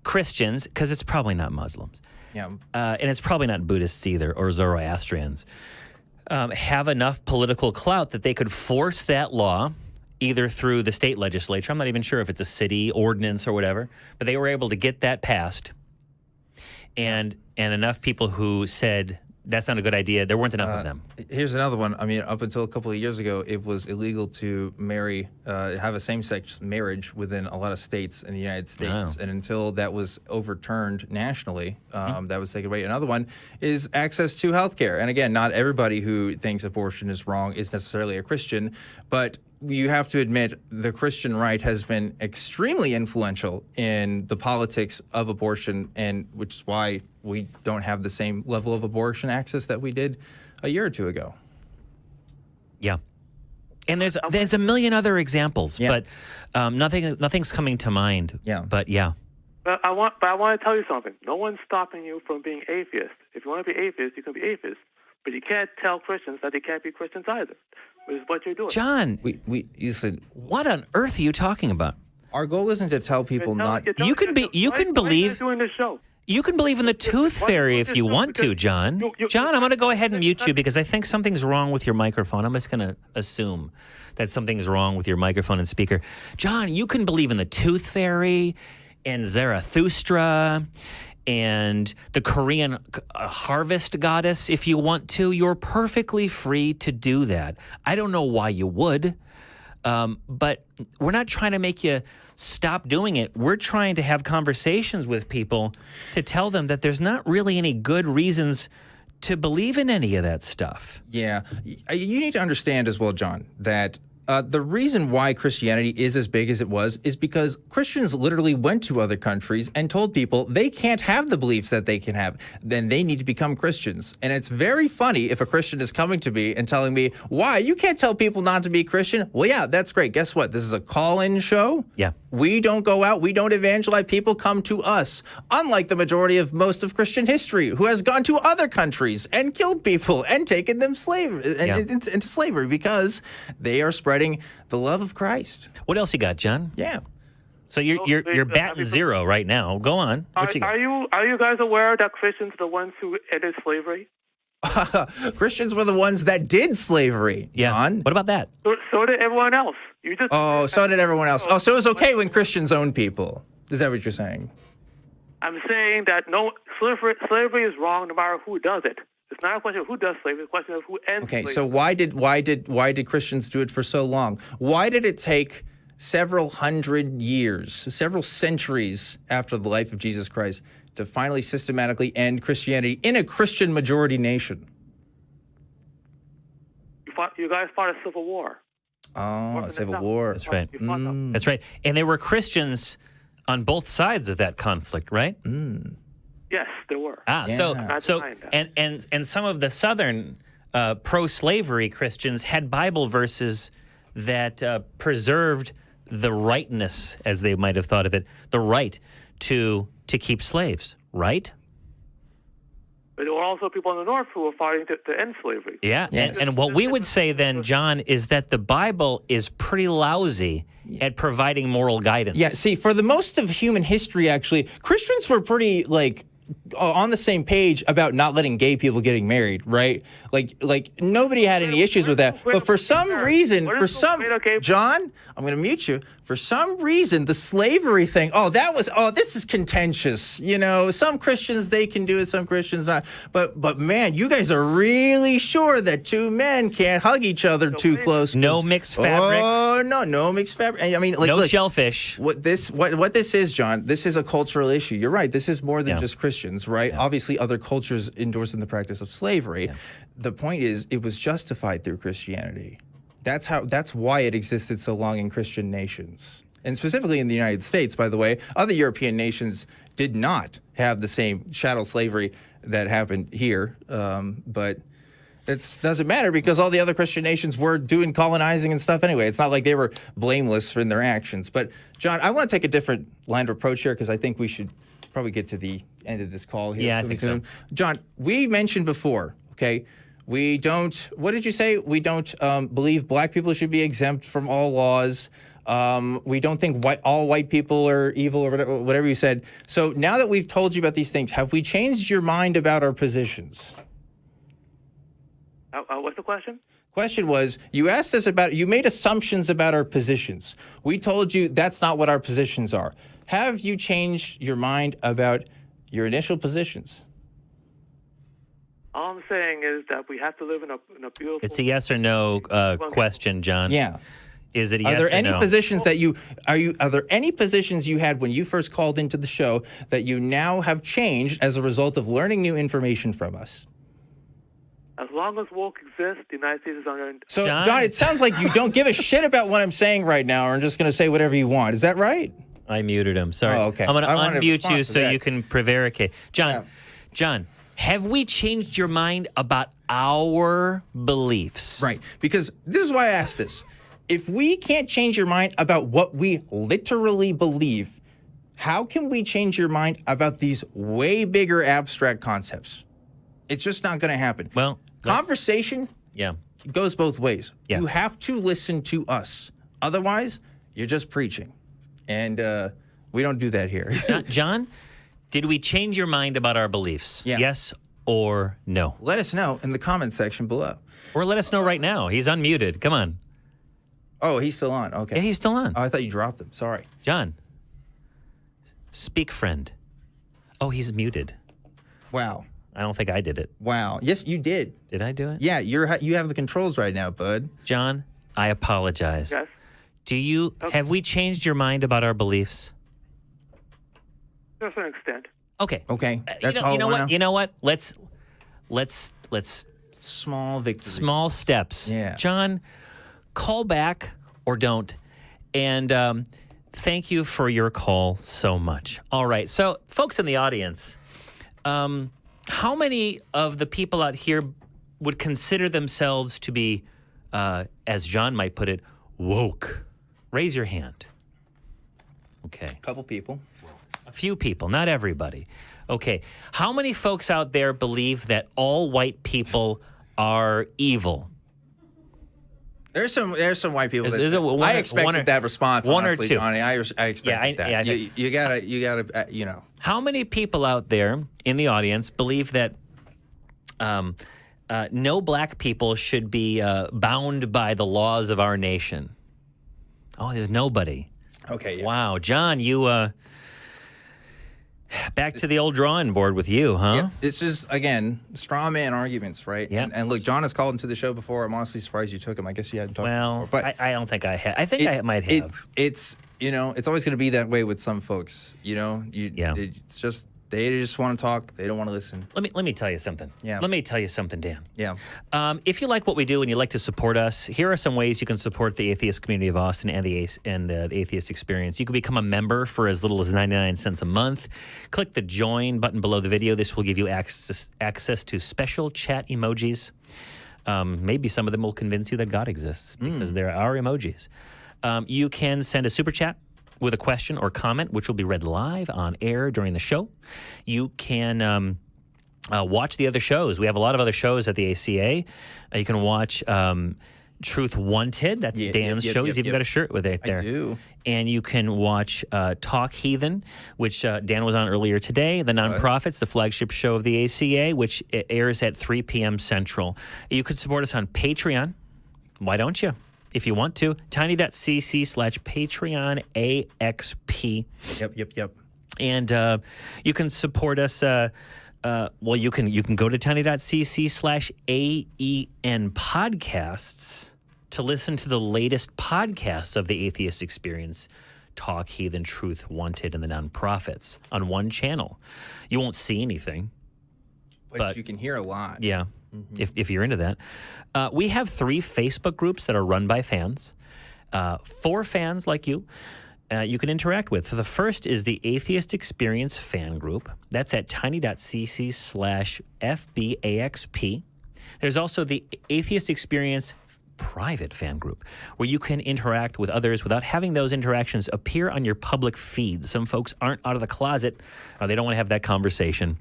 Christians, because it's probably not Muslims, and it's probably not Buddhists either or Zoroastrians, have enough political clout that they could force that law either through the state legislature. I'm not even sure if it's a city ordinance or whatever, but they were able to get that passed. And enough people who said, that's not a good idea, there weren't enough of them. Here's another one. I mean, up until a couple of years ago, it was illegal to marry, have a same-sex marriage within a lot of states in the United States. And until that was overturned nationally, that was taken away. Another one is access to health care. And again, not everybody who thinks abortion is wrong is necessarily a Christian, but you have to admit the Christian right has been extremely influential in the politics of abortion, and which is why we don't have the same level of abortion access that we did a year or two ago. Yeah. And there's a million other examples, but nothing's coming to mind. Yeah. But yeah. But I want to tell you something. No one's stopping you from being atheist. If you want to be atheist, you can be atheist. But you can't tell Christians that they can't be Christians either, which is what you're doing. John, you said, what on earth are you talking about? Our goal isn't to tell people not. You can believe. Doing this show. You can believe in the tooth fairy if you want to, John. John, I'm going to go ahead and mute you because I think something's wrong with your microphone. I'm just going to assume that something's wrong with your microphone and speaker. John, you can believe in the tooth fairy and Zarathustra and the Korean harvest goddess if you want to. You're perfectly free to do that. I don't know why you would, but we're not trying to make you stop doing it. We're trying to have conversations with people to tell them that there's not really any good reasons to believe in any of that stuff. Yeah. You need to understand as well, John, that the reason why Christianity is as big as it was is because Christians literally went to other countries and told people they can't have the beliefs that they can have. Then they need to become Christians. And it's very funny if a Christian is coming to me and telling me, why? You can't tell people not to be Christian? Well, yeah, that's great. Guess what? This is a call-in show. Yeah. We don't go out. We don't evangelize. People come to us, unlike the majority of most of Christian history, who has gone to other countries and killed people and taken them into slavery because they are spreading the love of Christ. What else you got, John? Yeah. So you're batting zero right now. Go on. Are you guys aware that Christians are the ones who ended slavery? Christians were the ones that did slavery. Yeah. John. What about that? So did everyone else. So did everyone else. Oh, so it was okay when Christians owned people. Is that what you're saying? I'm saying that no, slavery is wrong no matter who does it. It's not a question of who does slavery. It's a question of who ends slavery. Okay, so why did Christians do it for so long? Why did it take several hundred years, several centuries after the life of Jesus Christ to finally systematically end Christianity in a Christian majority nation? You guys fought a civil war. Oh, a civil war. That's right. That's right. And there were Christians on both sides of that conflict, right? Yes, there were. And some of the southern pro-slavery Christians had Bible verses that preserved the rightness, as they might have thought of it, the right to keep slaves, right? But there were also people in the North who were fighting to end slavery. Yeah, yes. and what we would say then, John, is that the Bible is pretty lousy at providing moral guidance. Yeah, see, for the most of human history, actually, Christians were pretty, on the same page about not letting gay people getting married, right? Like nobody had any issues with that. But for some reason, John, I'm going to mute you. For some reason, the slavery thing, this is contentious. You know, some Christians, they can do it, some Christians not. But man, you guys are really sure that two men can't hug each other too close. No mixed fabric. Oh, no mixed fabric. I mean, no shellfish. What this is, John, this is a cultural issue. You're right. This is more than just Christians, right? Yeah. Obviously, other cultures endorse in the practice of slavery. Yeah. The point is, it was justified through Christianity. That's why it existed so long in Christian nations. And specifically in the United States, by the way, other European nations did not have the same chattel slavery that happened here. But it doesn't matter because all the other Christian nations were doing colonizing and stuff anyway. It's not like they were blameless in their actions. But, John, I want to take a different line of approach here because I think we should probably get to the end of this call here. Yeah, I think so. John, we mentioned before, okay, we don't, what did you say? We don't believe black people should be exempt from all laws. We don't think all white people are evil or whatever you said. So now that we've told you about these things, have we changed your mind about our positions? What's the question? Question was, you asked us you made assumptions about our positions. We told you that's not what our positions are. Have you changed your mind about your initial positions? All I'm saying is that we have to live in a beautiful... It's a yes or no question, John. Yeah. Is it a yes or no? Are there any positions are there any positions you had when you first called into the show that you now have changed as a result of learning new information from us? As long as woke exists, the United States is under... So, John, it sounds like you don't give a shit about what I'm saying right now, or I'm just going to say whatever you want. Is that right? I muted him. Sorry. Oh, okay. I'm going to unmute you so you can prevaricate. John, have we changed your mind about our beliefs? Right. Because this is why I asked this. If we can't change your mind about what we literally believe, how can we change your mind about these way bigger abstract concepts? It's just not going to happen. Well, conversation goes both ways. Yeah. You have to listen to us. Otherwise, you're just preaching. And we don't do that here. John, did we change your mind about our beliefs? Yeah. Yes or no? Let us know in the comments section below. Or let us know right now. He's unmuted. Come on. Oh, he's still on. Okay. Yeah, he's still on. Oh, I thought you dropped him. Sorry. John, speak, friend. Oh, he's muted. Wow. I don't think I did it. Wow. Yes, you did. Did I do it? Yeah, you have the controls right now, bud. John, I apologize. Yes. Have we changed your mind about our beliefs? To a certain extent. Okay. That's all. You know what? Let's small victory. Small steps. Yeah. John, call back or don't. And thank you for your call so much. All right. So, folks in the audience, how many of the people out here would consider themselves to be, as John might put it, woke? Raise your hand. Okay. A couple people. A few people, not everybody. Okay. How many folks out there believe that all white people are evil? There's some white people. I expected that response. One honestly, or two. Johnny. I expected that. Yeah, you gotta. How many people out there in the audience believe that no black people should be bound by the laws of our nation? Oh, there's nobody. Okay. Yeah. Wow, John, you Back to the old drawing board with you, huh? Yeah, it's just, again, straw man arguments, right? Yeah. And look, John has called into the show before. I'm honestly surprised you took him. I guess you hadn't talked Well, before. But I don't think I have. I think I might have. It's, it's always going to be that way with some folks, It's just, they just want to talk. They don't want to listen. Let me tell you something. Yeah. Let me tell you something, Dan. Yeah. If you like what we do and you'd like to support us, here are some ways you can support the atheist community of Austin and the Atheist Experience. You can become a member for as little as 99 cents a month. Click the join button below the video. This will give you access to special chat emojis. Maybe some of them will convince you that God exists because there are emojis. You can send a super chat with a question or comment, which will be read live on air during the show. You can watch the other shows. We have a lot of other shows at the ACA. You can watch Truth Wanted. That's Dan's show. He's even got a shirt with it there. I do. And you can watch Talk Heathen, which Dan was on earlier today. The Nonprofits, the flagship show of the ACA, which airs at 3 p.m. Central. You could support us on Patreon. Why don't you? If you want to, tiny.cc/PatreonAXP. Yep. And you can support us. You can go to tiny.cc/AEN podcasts to listen to the latest podcasts of the Atheist Experience, Talk, Heathen, Truth, Wanted, and the Nonprofits on one channel. You won't see anything. But you can hear a lot. Yeah. If you're into that. We have 3 Facebook groups that are run by fans, 4 fans like you. You can interact with. So the first is the Atheist Experience fan group. That's at tiny.cc/FBAXP. There's also the Atheist Experience private fan group where you can interact with others without having those interactions appear on your public feed. Some folks aren't out of the closet or they don't want to have that conversation.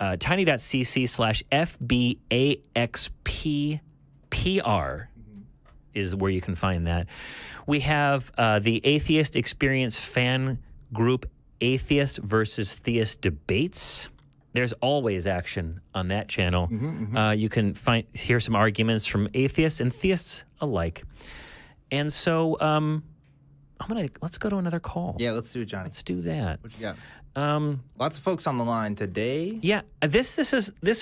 Tiny.cc/FBAXPPR is where you can find that. We have the Atheist Experience fan group, Atheist versus Theist Debates. There's always action on that channel. You can hear some arguments from atheists and theists alike. And so let's go to another call. Yeah, let's do it, Johnny. Let's do that. What you got? Lots of folks on the line today. Yeah, this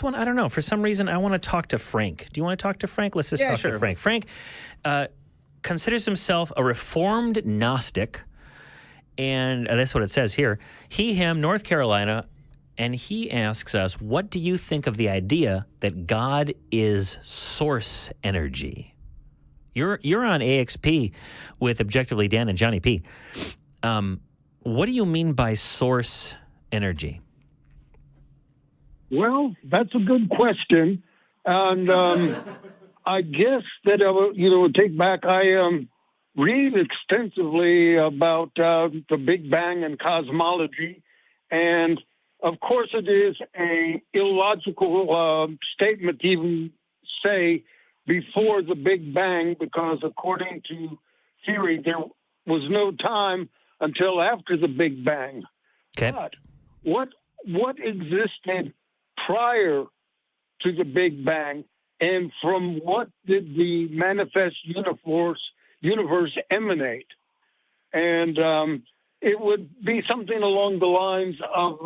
one, I don't know. For some reason, I want to talk to Frank. Do you want to talk to Frank? Let's just talk to Frank. Frank considers himself a Reformed Gnostic, and that's what it says here. He, him, North Carolina, and he asks us, what do you think of the idea that God is source energy? You're on AXP with Objectively Dan and Johnny P. What do you mean by source energy? Well, that's a good question. And I guess that I would take back. I read extensively about the Big Bang and cosmology. And, of course, it is a illogical statement to even say before the Big Bang, because according to theory, there was no time until after the Big Bang. Okay. But what existed prior to the Big Bang, and from what did the manifest universe emanate? And it would be something along the lines of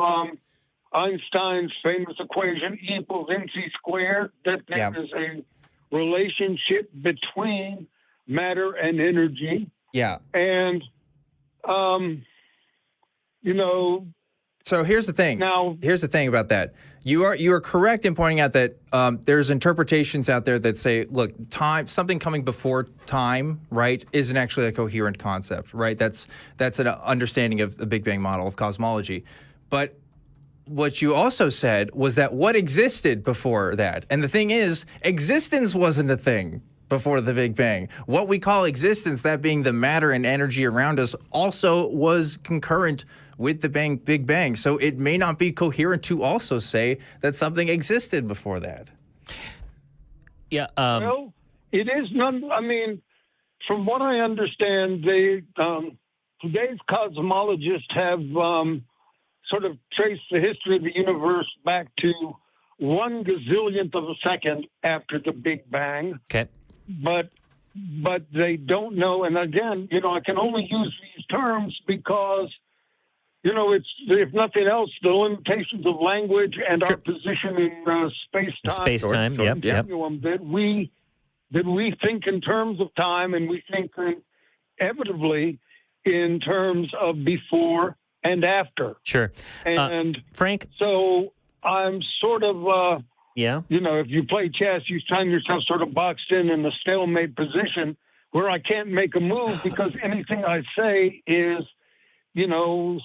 Einstein's famous equation, E = mc squared, that there is a relationship between matter and energy. Yeah. And So here's the thing. Here's the thing about that. You are correct in pointing out that there's interpretations out there that say, look, something coming before time, right, isn't actually a coherent concept, right? That's an understanding of the Big Bang model of cosmology. But what you also said was that what existed before that, and the thing is, existence wasn't a thing before the Big Bang. What we call existence, that being the matter and energy around us, also was concurrent with the Big Bang. So it may not be coherent to also say that something existed before that. Yeah. Well, it is none. I mean, from what I understand, today's cosmologists have sort of traced the history of the universe back to 1 gazillionth of a second after the Big Bang. Okay. But they don't know. And again, I can only use these terms because it's, if nothing else, the limitations of language and our position in space-time. Space-time, yep. Continuum, that we think in terms of time, and we think inevitably in terms of before and after. Sure. And Frank? So I'm sort of, if you play chess, you find yourself sort of boxed in a stalemate position where I can't make a move because anything I say is,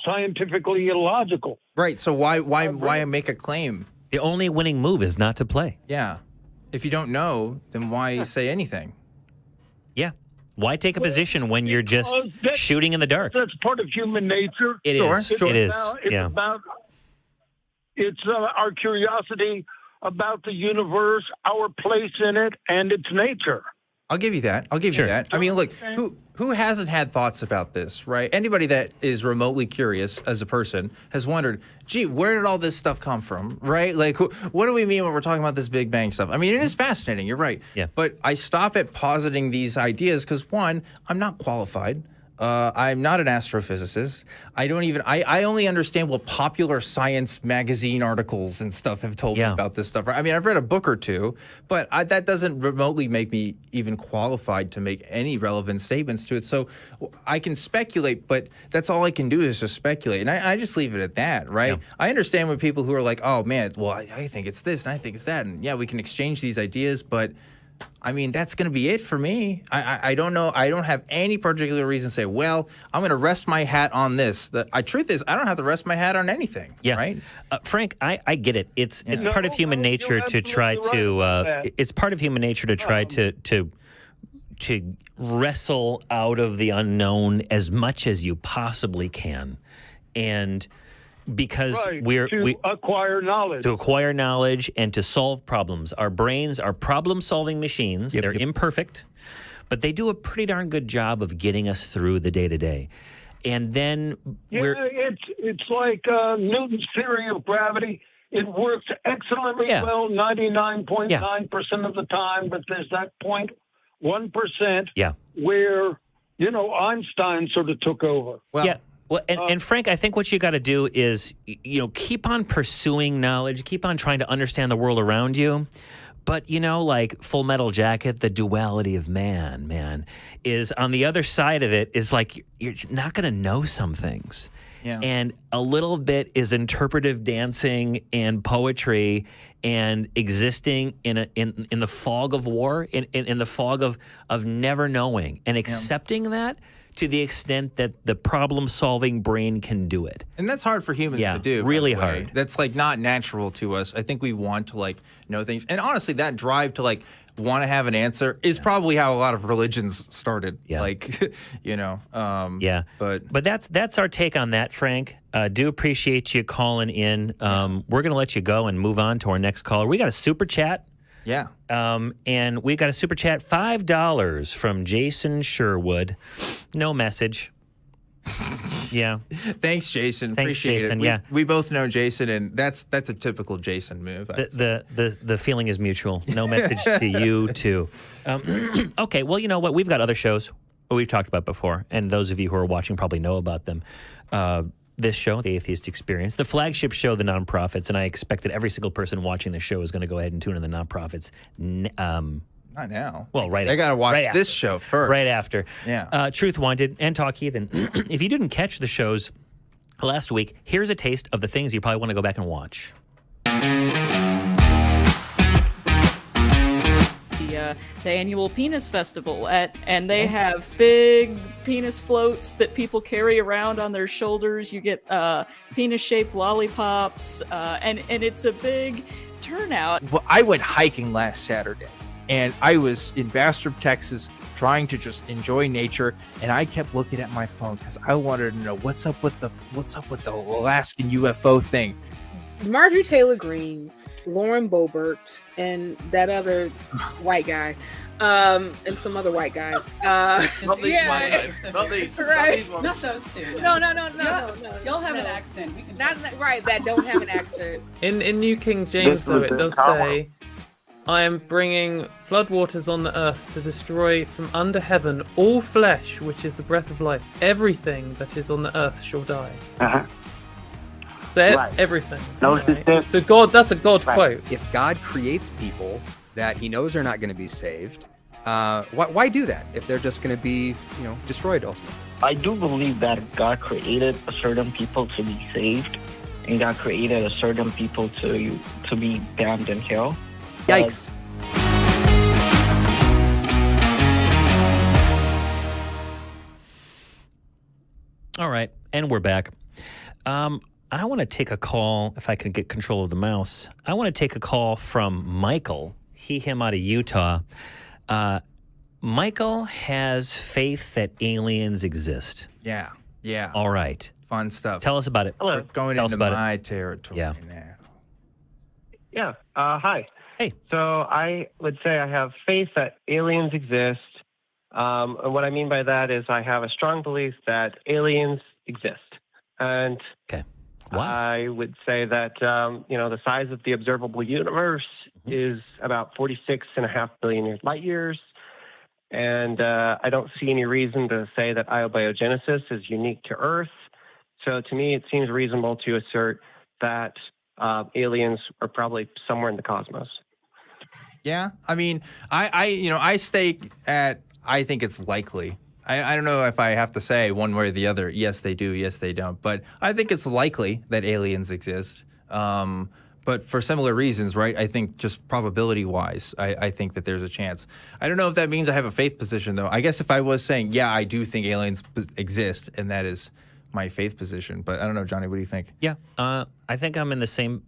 scientifically illogical. Right. So why make a claim? The only winning move is not to play. Yeah. If you don't know, then why say anything? Yeah. Why take a position when you're just shooting in the dark? That's part of human nature. It is. It is. It's our curiosity about the universe, our place in it, and its nature. I'll give you that. You that. I mean, look, who hasn't had thoughts about this, right? Anybody that is remotely curious as a person has wondered, gee, where did all this stuff come from, right? Like, what do we mean when we're talking about this Big Bang stuff? I mean, it is fascinating. You're right. Yeah. But I stop at positing these ideas because, one, I'm not qualified. I'm not an astrophysicist. I only understand what popular science magazine articles and stuff have told me about this stuff. I mean, I've read a book or two, but that doesn't remotely make me even qualified to make any relevant statements to it. So I can speculate, but that's all I can do is just speculate. And I just leave it at that, right? Yeah. I understand when people who are like, oh, man, well, I think it's this and I think it's that. And yeah, we can exchange these ideas, but I mean, that's going to be it for me. I don't know. I don't have any particular reason to say, well, I'm going to rest my hat on this. The truth is, I don't have to rest my hat on anything. Yeah. Right? Frank, I get it. It's part of human nature to try to. It's part of human nature to try to wrestle out of the unknown as much as you possibly can, and. Because we acquire knowledge. To acquire knowledge and to solve problems. Our brains are problem-solving machines. They're imperfect, but they do a pretty darn good job of getting us through the day-to-day. And then it's like Newton's theory of gravity. It works excellently well 99.9% of the time, but there's that 0.1% where, Einstein sort of took over. Well, and Frank, I think what you got to do is, keep on pursuing knowledge, keep on trying to understand the world around you. But, like Full Metal Jacket, the duality of man, is on the other side of it is like you're not going to know some things. Yeah. And a little bit is interpretive dancing and poetry and existing in the fog of war, in the fog of never knowing and accepting that. To the extent that the problem-solving brain can do it. And that's hard for humans to do. Really hard. That's, not natural to us. I think we want to, know things. And honestly, that drive to, want to have an answer is probably how a lot of religions started. Yeah. But that's our take on that, Frank. Do appreciate you calling in. We're going to let you go and move on to our next caller. We got a super chat. Yeah. And we got a super chat, $5 from Jason Sherwood. No message. Yeah. Thanks, Jason. Thanks, Appreciate Jason. it. We both know Jason, and that's a typical Jason move. The feeling is mutual. No message to you too. Okay. Well, you know what? We've got other shows we've talked about before, and those of you who are watching probably know about them. This show, the Atheist Experience, the flagship show, the Nonprofits, and I expect that every single person watching this show is going to go ahead and tune in the Nonprofits. Not now. Well, right. They got to watch this show first. Right after. Yeah. Truth Wanted and Talk Heathen. If you didn't catch the shows last week, here's a taste of the things you probably want to go back and watch. The annual penis festival and they have big penis floats that people carry around on their shoulders. You get penis-shaped lollipops, and it's a big turnout. Well, I went hiking last Saturday, and I was in Bastrop, Texas, trying to just enjoy nature, and I kept looking at my phone because I wanted to know what's up with the Alaskan UFO thing. Marjorie Taylor Greene, Lauren Boebert, and that other white guy, and some other white guys. Not these white guys. Not these. Right. Not these ones. Not those two. No. Y'all have an accent. We can not right. That don't have an accent. In New King James, though, it does say, I am bringing floodwaters on the earth to destroy from under heaven all flesh, which is the breath of life. Everything that is on the earth shall die. So everything. Right? So God, that's a God quote. If God creates people that he knows are not going to be saved, why do that if they're just going to be, destroyed ultimately? I do believe that God created a certain people to be saved, and God created a certain people to be damned in hell. Yikes. All right, and we're back. I want to take a call, if I can get control of the mouse. I want to take a call from Michael, him out of Utah. Michael has faith that aliens exist. Yeah. All right. Fun stuff. Tell us about it. Hello. We're going into my territory now. Yeah. Hi. Hey. So I would say I have faith that aliens exist. And what I mean by that is I have a strong belief that aliens exist. And I would say that, the size of the observable universe is about 46.5 billion light years. And I don't see any reason to say that abiogenesis is unique to Earth. So to me, it seems reasonable to assert that aliens are probably somewhere in the cosmos. Yeah, I mean, I stake at, I think it's likely. I don't know if I have to say one way or the other, yes, they do, yes, they don't. But I think it's likely that aliens exist. But for similar reasons, right? I think just probability-wise, I think that there's a chance. I don't know if that means I have a faith position, though. I guess if I was saying, yeah, I do think aliens exist, and that is my faith position. But I don't know, Johnny, what do you think? Yeah, I think I'm in the same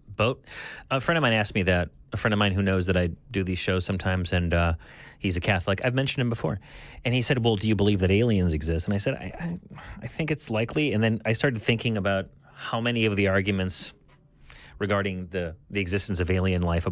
boat. A friend of mine asked me that. A friend of mine who knows that I do these shows sometimes, and he's a Catholic. I've mentioned him before. And he said, well, do you believe that aliens exist? And I said, I think it's likely. And then I started thinking about how many of the arguments regarding the existence of alien life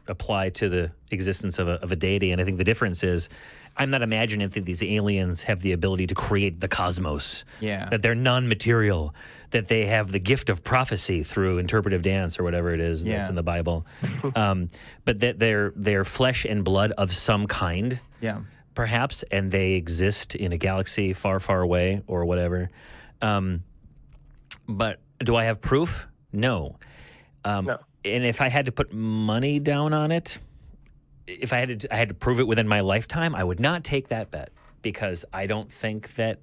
apply to the existence of a deity. And I think the difference is I'm not imagining that these aliens have the ability to create the cosmos, that they're non-material, that they have the gift of prophecy through interpretive dance or whatever it is that's in the Bible, but that they're flesh and blood of some kind, perhaps, and they exist in a galaxy far, far away or whatever. But do I have proof? No. No. And if I had to put money down on it, if I had to prove it within my lifetime, I would not take that bet because I don't think that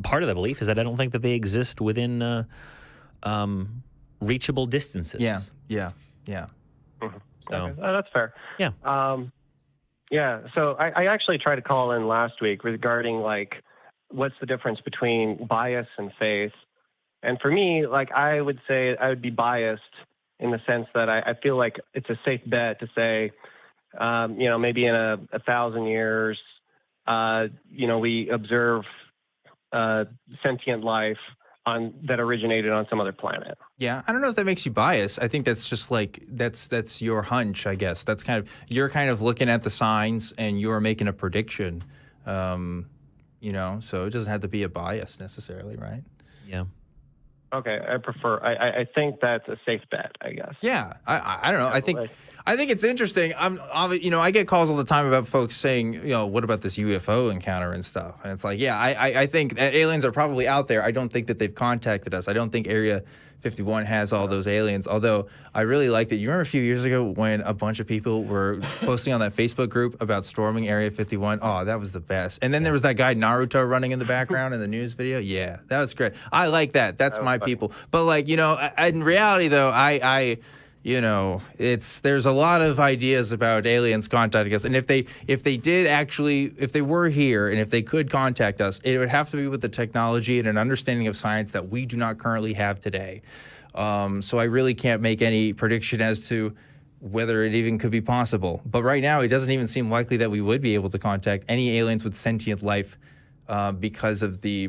part of the belief is that I don't think that they exist within reachable distances. Yeah. Mm-hmm. So okay. That's fair. Yeah. So I actually tried to call in last week regarding what's the difference between bias and faith. And for me, I would say I would be biased in the sense that I feel like it's a safe bet to say, maybe in 1,000 years, we observe sentient life that originated on some other planet. Yeah, I don't know if that makes you biased. I think that's just that's your hunch, I guess. That's you're kind of looking at the signs and you're making a prediction, so it doesn't have to be a bias necessarily, right? Yeah. Okay, I think that's a safe bet, I guess. Yeah, I don't know. I think it's interesting. I get calls all the time about folks saying, what about this UFO encounter and stuff? And it's I think that aliens are probably out there. I don't think that they've contacted us. I don't think Area 51 has all those aliens. Although I really liked it. You remember a few years ago when a bunch of people were posting on that Facebook group about storming Area 51? Oh, that was the best. And then there was that guy Naruto running in the background in the news video. Yeah, that was great. I like that. That's my people. But in reality though, there's a lot of ideas about aliens contacting us, and if they were here and if they could contact us, it would have to be with the technology and an understanding of science that we do not currently have today. So I really can't make any prediction as to whether it even could be possible. But right now, it doesn't even seem likely that we would be able to contact any aliens with sentient life. Because of the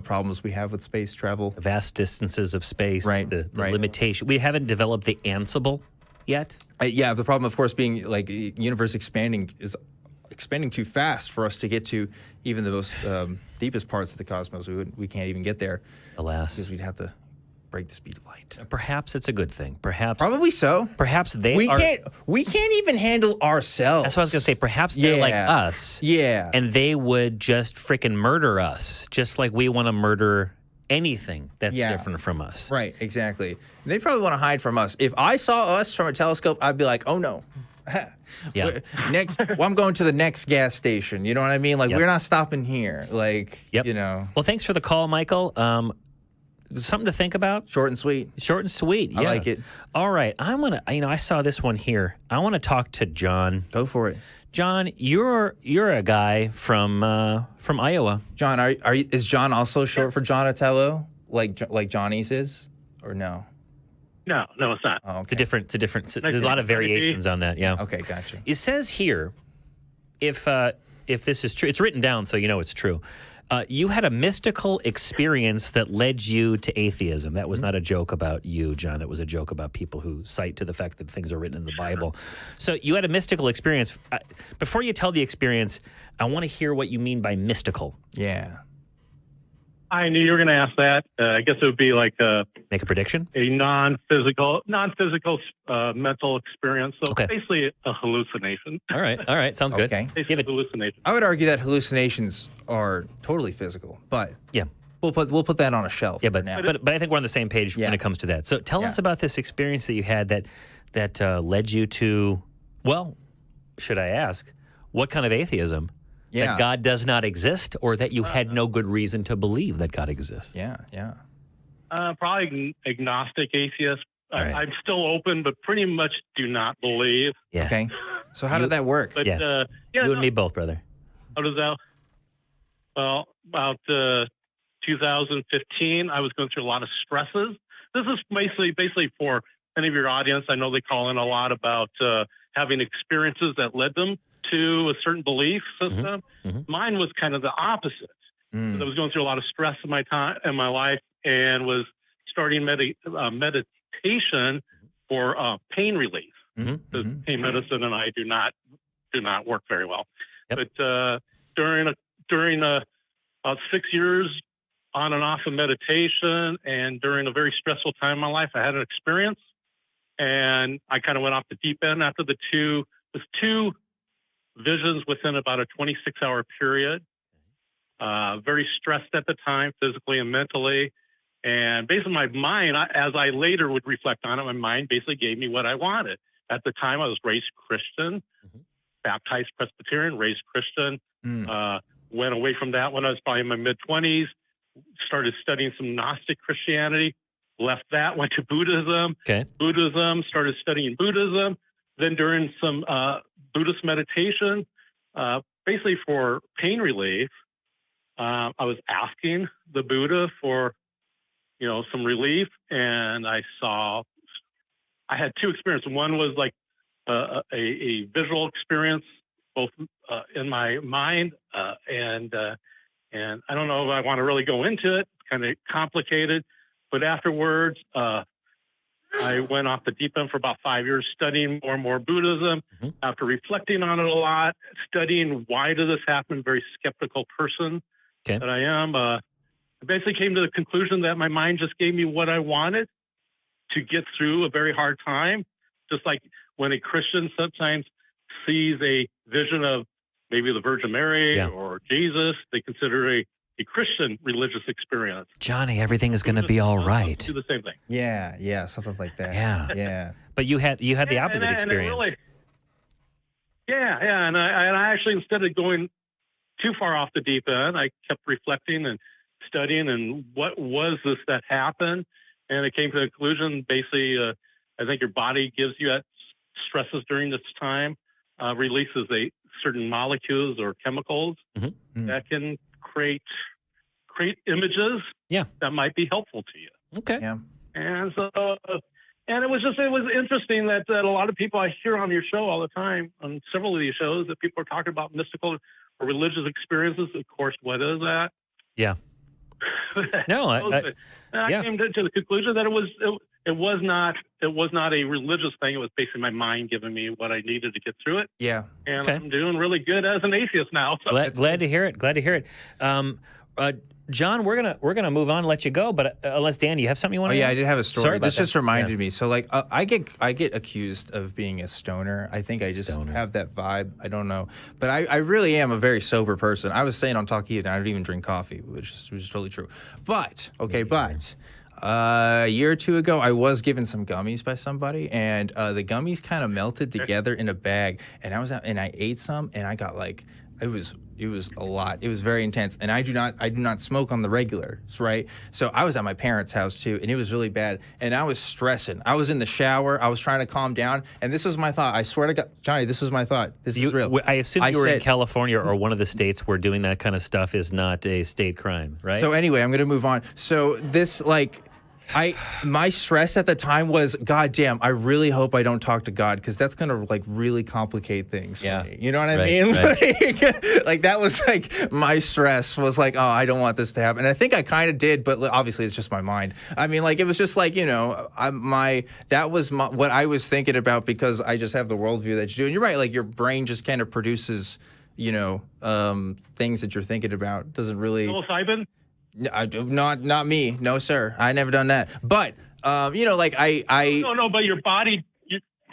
problems we have with space travel, the vast distances of space, the right. limitation. We haven't developed the Ansible yet. The problem, of course, being the universe expanding too fast for us to get to even the most deepest parts of the cosmos. We can't even get there, alas, because we'd have to break the speed of light. Perhaps it's a good thing. Perhaps. Probably so. Perhaps We can't even handle ourselves. That's what I was going to say. Perhaps they're like us. Yeah. And they would just freaking murder us, just like we want to murder anything that's different from us. Right, exactly. They probably want to hide from us. If I saw us from a telescope, I'd be like, oh no. Yeah. I'm going to the next gas station. You know what I mean? Like, we're not stopping here. Like, you know. Well, thanks for the call, Michael. Something to think about. Short and sweet. Short and sweet. Yeah. I like it. All right. I'm going to, I saw this one here. I want to talk to John. Go for it. John, you're a guy from Iowa. John, is John also short for Jonah-TN, like Johnny's is, or no? No, it's not. Oh, okay. It's a different. There's a lot of variations on that. Yeah. Okay, gotcha. It says here, if this is true, it's written down, so you know it's true. You had a mystical experience that led you to atheism. That was not a joke about you, John. That was a joke about people who cite to the fact that things are written in the Bible. So you had a mystical experience. Before you tell the experience, I want to hear what you mean by mystical. Yeah. I knew you were going to ask that. I guess it would be like make a prediction. A non-physical mental experience. So basically a hallucination. All right, sounds good. Okay. Basically hallucination. I would argue that hallucinations are totally physical, but we'll put that on a shelf. Yeah, but I think we're on the same page when it comes to that. So tell us about this experience that you had that led you to, well, should I ask, what kind of atheism? Yeah. That God does not exist, or that you had no good reason to believe that God exists? Yeah. Probably agnostic atheist. Right. I'm still open, but pretty much do not believe. Yeah. Okay. So how did that work? But, you and me both, brother. How does that? Well, about 2015, I was going through a lot of stresses. This is basically for any of your audience. I know they call in a lot about having experiences that led them to a certain belief system. Mine was kind of the opposite. I was going through a lot of stress in my life, and was starting meditation for pain relief. Because pain medicine and I do not work very well. But during about 6 years on and off of meditation, and during a very stressful time in my life, I had an experience, and I kind of went off the deep end after the two visions within about a 26-hour period. Very stressed at the time, physically and mentally. And basically my mind, as I later would reflect on it, my mind basically gave me what I wanted. At the time, I was raised Christian, baptized Presbyterian, raised Christian. Went away from that when I was probably in my mid-20s, started studying some Gnostic Christianity, left that, went to Buddhism. Buddhism, started studying Buddhism. Then during some Buddhist meditation, basically for pain relief, I was asking the Buddha for, some relief, and I had two experiences. One was like a visual experience, both in my mind, and I don't know if I want to really go into it. It's kind of complicated, but afterwards, I went off the deep end for about 5 years, studying more and more Buddhism. After reflecting on it a lot, studying why did this happen, very skeptical person that I am, I basically came to the conclusion that my mind just gave me what I wanted to get through a very hard time. Just like when a Christian sometimes sees a vision of maybe the Virgin Mary or Jesus, they consider a Christian religious experience. Johnny, everything is going to be all right. Do the same thing. Yeah, something like that. Yeah. But you had the opposite experience. And I actually, instead of going too far off the deep end, I kept reflecting and studying and what was this that happened, and it came to the conclusion. Basically, I think your body gives you that stresses during this time, releases certain molecules or chemicals that can create images that might be helpful to you. Okay. Yeah. And so, and it was interesting that a lot of people I hear on your show all the time, on several of these shows, that people are talking about mystical or religious experiences. Of course, what is that? Yeah. No, I came to the conclusion that it was not a religious thing. It was basically my mind giving me what I needed to get through it. Yeah. And I'm doing really good as an atheist now. So. Glad to hear it. John, we're gonna move on and let you go, but unless Dan, you have something you want to? I did have a story. Sorry about This just that. reminded me. So like, I get accused of being a stoner. I think I just have that vibe. I don't know, but I really am a very sober person. I was saying on Talk Eat, and I don't even drink coffee, which is totally true. But a year or two ago, I was given some gummies by somebody, and the gummies kind of melted together in a bag, and I ate some, and I got like, it was a lot. It was very intense, and I do not smoke on the regular, right? So I was at my parents' house too, and it was really bad, and I was stressing. I was in the shower. I was trying to calm down, and this was my thought. I swear to God, Johnny, this was my thought. This is real. I assume you were in California or one of the states where doing that kind of stuff is not a state crime, right? So anyway, I'm going to move on. So this, like, my stress at the time was, God damn, I really hope I don't talk to God, because that's going to like really complicate things for me. You know what I mean? Right. Like that was like my stress was like, oh, I don't want this to happen. And I think I kind of did, but obviously it's just my mind. I mean, like it was just like, that was what I was thinking about, because I just have the worldview that you do. And you're right, like your brain just kind of produces, things that you're thinking about. Doesn't really. Psilocybin? Not me. No, sir. I never done that. But like I. No, but your body.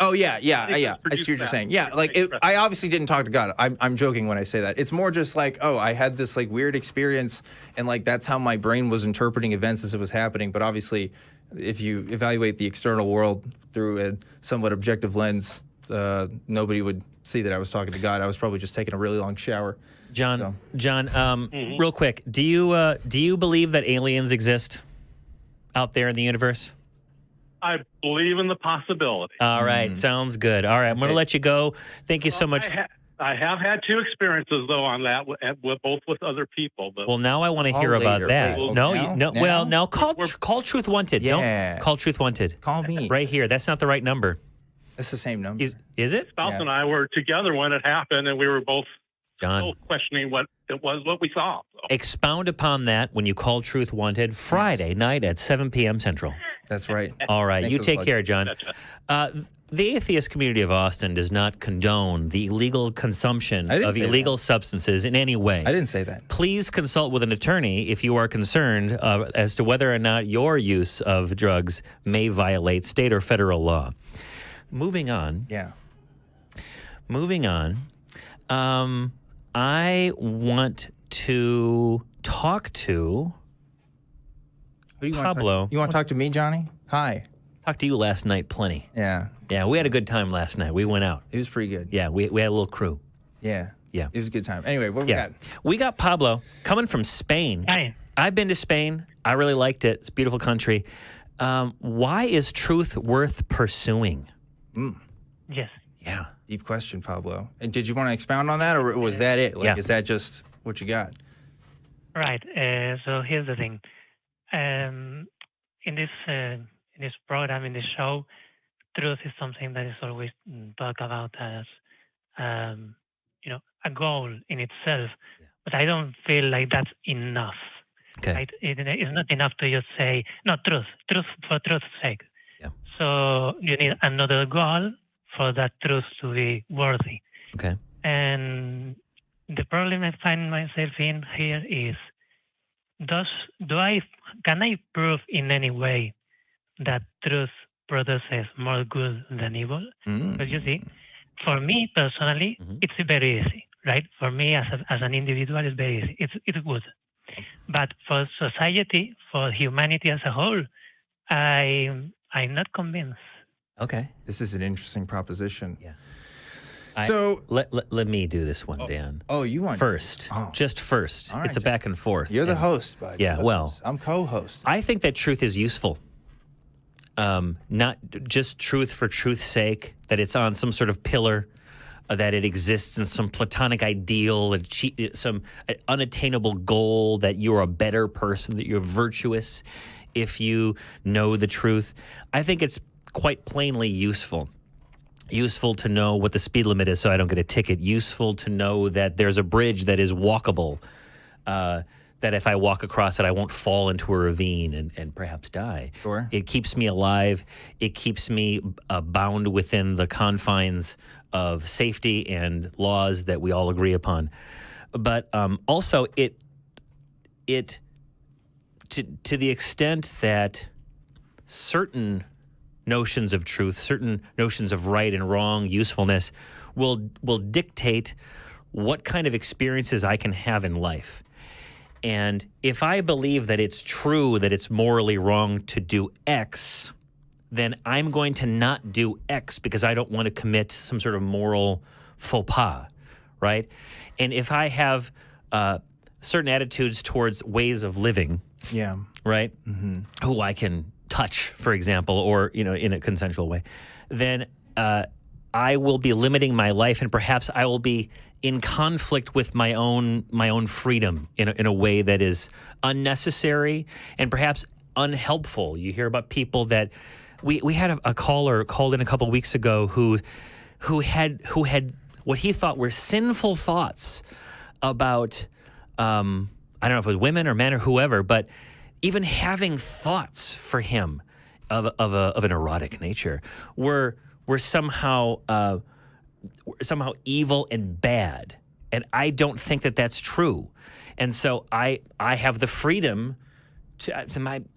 Oh yeah. I see what you're saying. Yeah, like I obviously didn't talk to God. I'm joking when I say that. It's more just like, oh, I had this like weird experience, and like that's how my brain was interpreting events as it was happening. But obviously, if you evaluate the external world through a somewhat objective lens, nobody would see that I was talking to God. I was probably just taking a really long shower. John, real quick, do you believe that aliens exist out there in the universe? I believe in the possibility. All right, sounds good. All right, I'm going to let you go. Thank you so much. I have had two experiences though on that, both with other people. But well, now I want to hear about that. Now call Truth Wanted. Yeah. No, call Truth Wanted. Call me right here. That's not the right number. That's the same number. Is it? Spouse and I were together when it happened, and we were both. John, questioning what it was, what we saw. So. Expound upon that when you call Truth Wanted Friday night at 7 p.m. Central. That's right. All right. You take care, John. The atheist community of Austin does not condone the illegal consumption of illegal substances in any way. I didn't say that. Please consult with an attorney if you are concerned as to whether or not your use of drugs may violate state or federal law. Moving on. Yeah. I want to talk to Pablo. You want to talk to me, Johnny? Hi. Talked to you last night plenty. Yeah. Yeah, we had a good time last night. We went out. It was pretty good. Yeah, we had a little crew. Yeah. Yeah. It was a good time. Anyway, what we got? We got Pablo coming from Spain. Hi. I've been to Spain. I really liked it. It's a beautiful country. Why is truth worth pursuing? Yes. Yeah. Deep question, Pablo. And did you want to expound on that, or was that it? Like, is that just what you got? Right. So here's the thing. In this program, in this show, truth is something that is always talked about as, a goal in itself. Yeah. But I don't feel like that's enough. Okay. Right? It's not enough to just say, no, truth for truth's sake. Yeah. So you need another goal for that truth to be worthy. Okay. And the problem I find myself in here is, can I prove in any way that truth produces more good than evil? Because you see, for me personally, it's very easy, right? For me as an individual, it's very easy. It's good. But for society, for humanity as a whole, I'm not convinced. Okay. This is an interesting proposition. Yeah. So let me do this one, Dan. Oh, you want first? Just first. All right, it's a back and forth. You're the host, bud. Yeah. Well, I'm co-host. I think that truth is useful. Not just truth for truth's sake, that it's on some sort of pillar, that it exists in some platonic ideal, some unattainable goal, that you're a better person, that you're virtuous if you know the truth. I think it's quite plainly useful. Useful to know what the speed limit is so I don't get a ticket. Useful to know that there's a bridge that is walkable, that if I walk across it, I won't fall into a ravine and perhaps die. Sure. It keeps me alive. It keeps me bound within the confines of safety and laws that we all agree upon. But also, to the extent that certain notions of truth, certain notions of right and wrong, usefulness, will dictate what kind of experiences I can have in life. And if I believe that it's true that it's morally wrong to do X, then I'm going to not do X because I don't want to commit some sort of moral faux pas, right? And if I have certain attitudes towards ways of living, right, who I can touch, for example, or in a consensual way, then I will be limiting my life, and perhaps I will be in conflict with my own freedom in a way that is unnecessary and perhaps unhelpful. You hear about people that we had a caller called in a couple weeks ago who had what he thought were sinful thoughts about I don't know if it was women or men or whoever, but even having thoughts for him of an erotic nature were somehow evil and bad, and I don't think that that's true. And so I have the freedom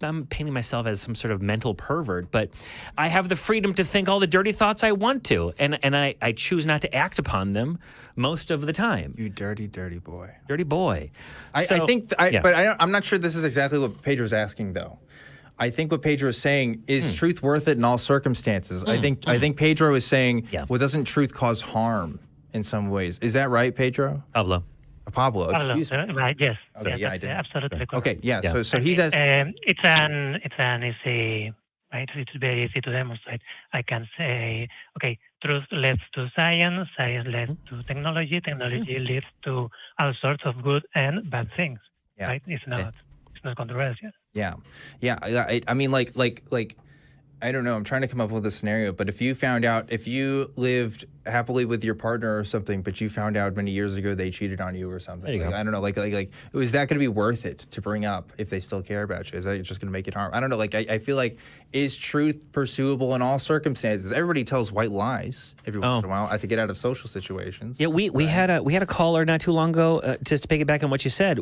I'm painting myself as some sort of mental pervert, but I have the freedom to think all the dirty thoughts I want to, and I choose not to act upon them most of the time. You dirty boy. Dirty boy. I'm not sure this is exactly what Pedro's asking, though. I think what Pedro is saying is truth worth it in all circumstances. I think Pedro is saying, well, doesn't truth cause harm in some ways? Is that right, Pedro? Pablo, excuse me. Right, yes. Okay, yes, yeah, I did. Absolutely correct. Okay, yeah. So he says it's an easy, right? It's very easy to demonstrate. I can say, okay, truth leads to science, science leads to technology, technology leads to all sorts of good and bad things. Right? It's not controversial. Yeah. I mean, like, I don't know. I'm trying to come up with a scenario, but if you lived happily with your partner or something, but you found out many years ago they cheated on you or something. I don't know. Like, is that going to be worth it to bring up if they still care about you? Is that just going to make it harm? I don't know. Like, I feel like, is truth pursuable in all circumstances? Everybody tells white lies every once in a while to get out of social situations. Yeah, we had a caller not too long ago, just to piggyback on what you said.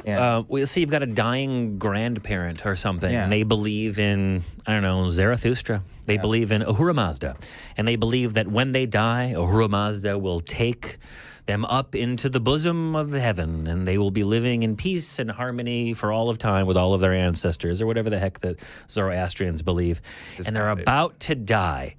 We'll see you've got a dying grandparent or something, and they believe in, I don't know, Zarathustra. They believe in Ahura Mazda, and they believe that when they die, Ahura Mazda will take them up into the bosom of heaven, and they will be living in peace and harmony for all of time with all of their ancestors, or whatever the heck the Zoroastrians believe. And they're about to die.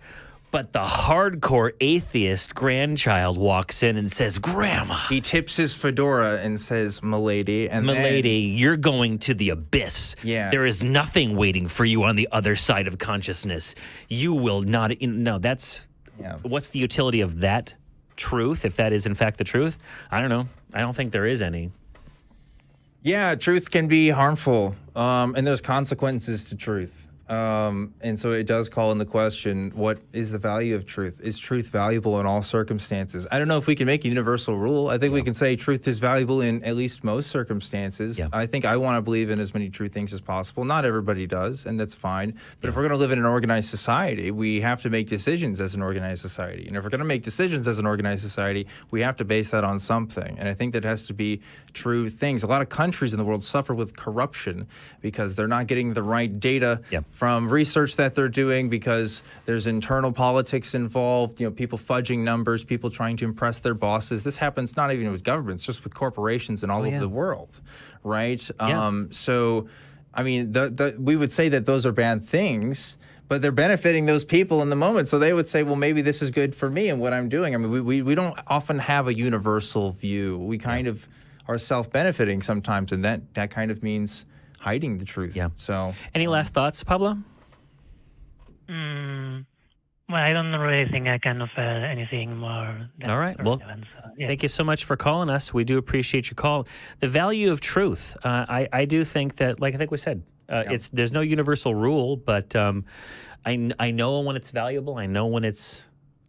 But the hardcore atheist grandchild walks in and says, "Grandma." He tips his fedora and says, "Milady." And "Milady, you're going to the abyss. Yeah. There is nothing waiting for you on the other side of consciousness. You will not." No, that's... What's the utility of that truth, if that is in fact the truth? I don't know. I don't think there is any. Yeah, truth can be harmful, and there's consequences to truth. And so it does call into question, what is the value of truth? Is truth valuable in all circumstances? I don't know if we can make a universal rule. I think we can say truth is valuable in at least most circumstances. I think I want to believe in as many true things as possible. Not everybody does, and that's fine. But if we're going to live in an organized society, we have to make decisions as an organized society. And if we're going to make decisions as an organized society, we have to base that on something. And I think that has to be true things. A lot of countries in the world suffer with corruption because they're not getting the right data from research that they're doing, because there's internal politics involved, people fudging numbers, people trying to impress their bosses. This happens not even with governments, just with corporations and all over the world, right? So, I mean, we would say that those are bad things, but they're benefiting those people in the moment. So they would say, well, maybe this is good for me and what I'm doing. I mean, we don't often have a universal view. We kind of are self-benefiting sometimes, and that kind of means hiding the truth. So, any last thoughts, Pablo? Well, I don't really think I can offer anything more. All right. Well, thank you so much for calling us. We do appreciate your call. The value of truth. I do think that, like I think we said, there's no universal rule, but I know when it's valuable. I know when it's.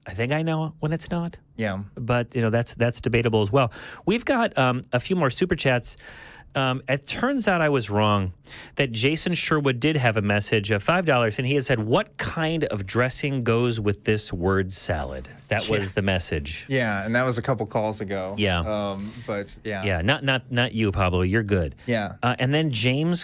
I think I know when it's not. Yeah. But that's debatable as well. We've got a few more super chats. It turns out I was wrong, that Jason Sherwood did have a message of $5, and he had said, what kind of dressing goes with this word salad? That was the message. Yeah, and that was a couple calls ago. Yeah. But yeah. Yeah, not you, Pablo. You're good. Yeah. And then James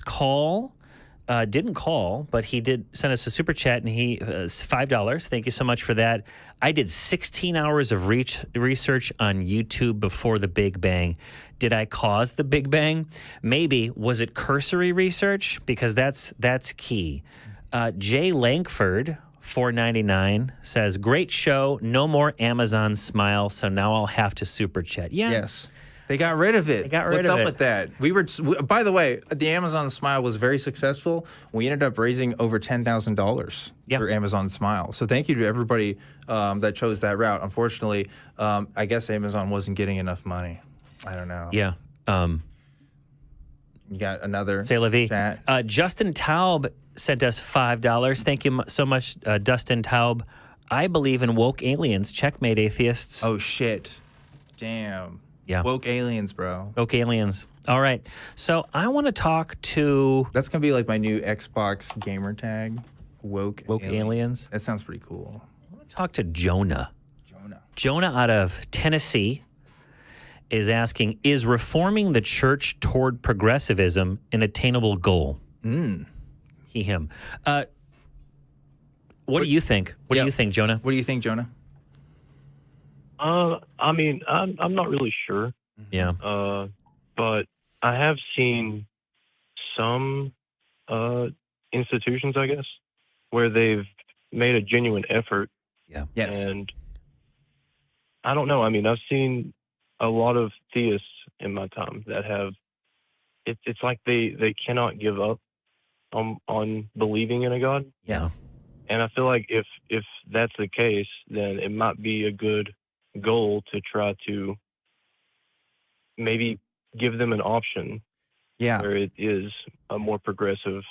didn't call, but he did send us a super chat, and he $5. Thank you so much for that. I did 16 hours of research on YouTube before the Big Bang. Did I cause the Big Bang? Maybe. Was it cursory research? Because that's key. Jay Langford, $4.99, says, great show. No more Amazon Smile, so now I'll have to super chat. Yeah. Yes. They got rid of it. What's up with that? By the way, the Amazon Smile was very successful. We ended up raising over $10,000 for Amazon Smile. So thank you to everybody that chose that route. Unfortunately, I guess Amazon wasn't getting enough money. I don't know. Yeah. You got another chat. Justin Taub sent us $5. Thank you so much, Dustin Taub. I believe in woke aliens. Checkmate, atheists. Oh, shit. Damn. Yeah. Woke aliens, bro. Woke aliens. All right. So I want to talk to... That's going to be like my new Xbox gamer tag. Woke aliens. That sounds pretty cool. I want to talk to Jonah. Jonah out of Tennessee is asking, is reforming the church toward progressivism an attainable goal? He, him. What do you think? What do you think, Jonah? What do you think, Jonah? I mean, I'm not really sure. Yeah. But I have seen some institutions, I guess, where they've made a genuine effort. Yeah. Yes. And I don't know. I mean, I've seen a lot of theists in my time that have. It's like they cannot give up on believing in a God. Yeah. And I feel like if that's the case, then it might be a good goal to try to maybe give them an option where it is a more progressive.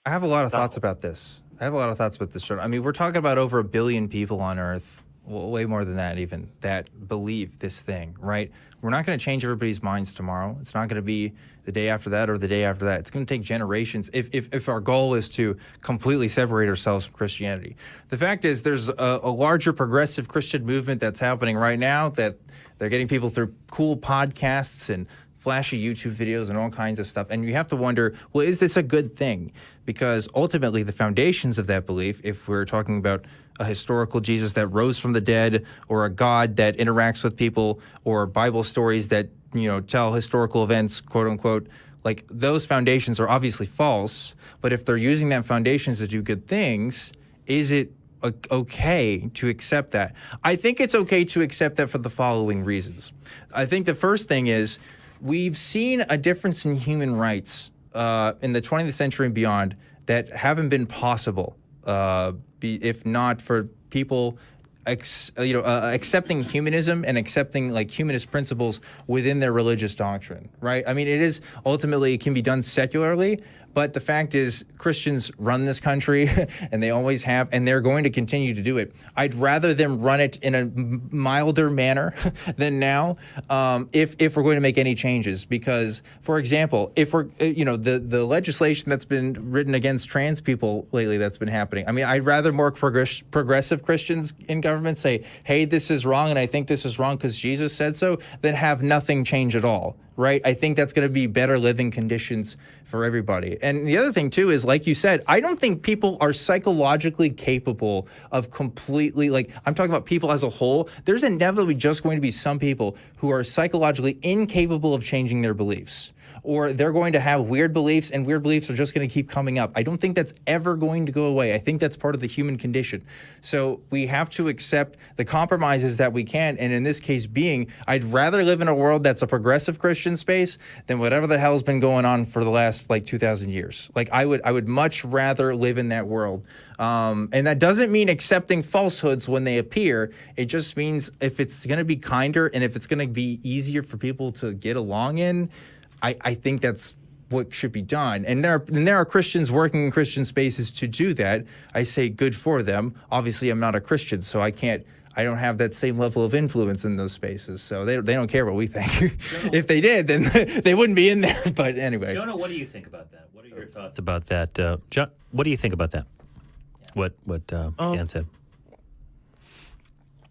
I have a lot of thoughts about this. Show. I mean, we're talking about over 1 billion people on Earth, well, way more than that even, that believe this thing, right? We're not going to change everybody's minds tomorrow. It's not going to be the day after that or the day after that. It's going to take generations if our goal is to completely separate ourselves from Christianity. The fact is there's a larger progressive Christian movement that's happening right now that they're getting people through cool podcasts and flashy YouTube videos and all kinds of stuff. And you have to wonder, well, is this a good thing? Because ultimately the foundations of that belief, if we're talking about a historical Jesus that rose from the dead, or a God that interacts with people, or Bible stories that, tell historical events, quote unquote, like those foundations are obviously false. But if they're using that foundations to do good things, is it okay to accept that? I think it's okay to accept that for the following reasons. I think the first thing is we've seen a difference in human rights in the 20th century and beyond that haven't been possible if not for people accepting humanism and accepting like humanist principles within their religious doctrine, right? I mean, it can be done secularly, but the fact is Christians run this country and they always have, and they're going to continue to do it. I'd rather them run it in a milder manner than now if we're going to make any changes. Because, for example, if we're, the legislation that's been written against trans people lately that's been happening, I mean, I'd rather more progressive Christians in government say, hey, this is wrong and I think this is wrong because Jesus said so, than have nothing change at all. Right? I think that's going to be better living conditions for everybody. And the other thing, too, is, like you said, I don't think people are psychologically capable of completely, like, I'm talking about people as a whole. There's inevitably just going to be some people who are psychologically incapable of changing their beliefs. Or they're going to have weird beliefs, and weird beliefs are just going to keep coming up. I don't think that's ever going to go away. I think that's part of the human condition. So we have to accept the compromises that we can, and in this case being, I'd rather live in a world that's a progressive Christian space than whatever the hell's been going on for the last, 2,000 years. Like, I would much rather live in that world. And that doesn't mean accepting falsehoods when they appear. It just means if it's going to be kinder and if it's going to be easier for people to get along in, I think that's what should be done. And there are Christians working in Christian spaces to do that. I say good for them. Obviously, I'm not a Christian, so I can't I don't have that same level of influence in those spaces, so they don't care what we think. If they did, then they wouldn't be in there. But anyway, Jonah, what do you think about that? What are your thoughts about that? John, what do you think about that? What Dan said?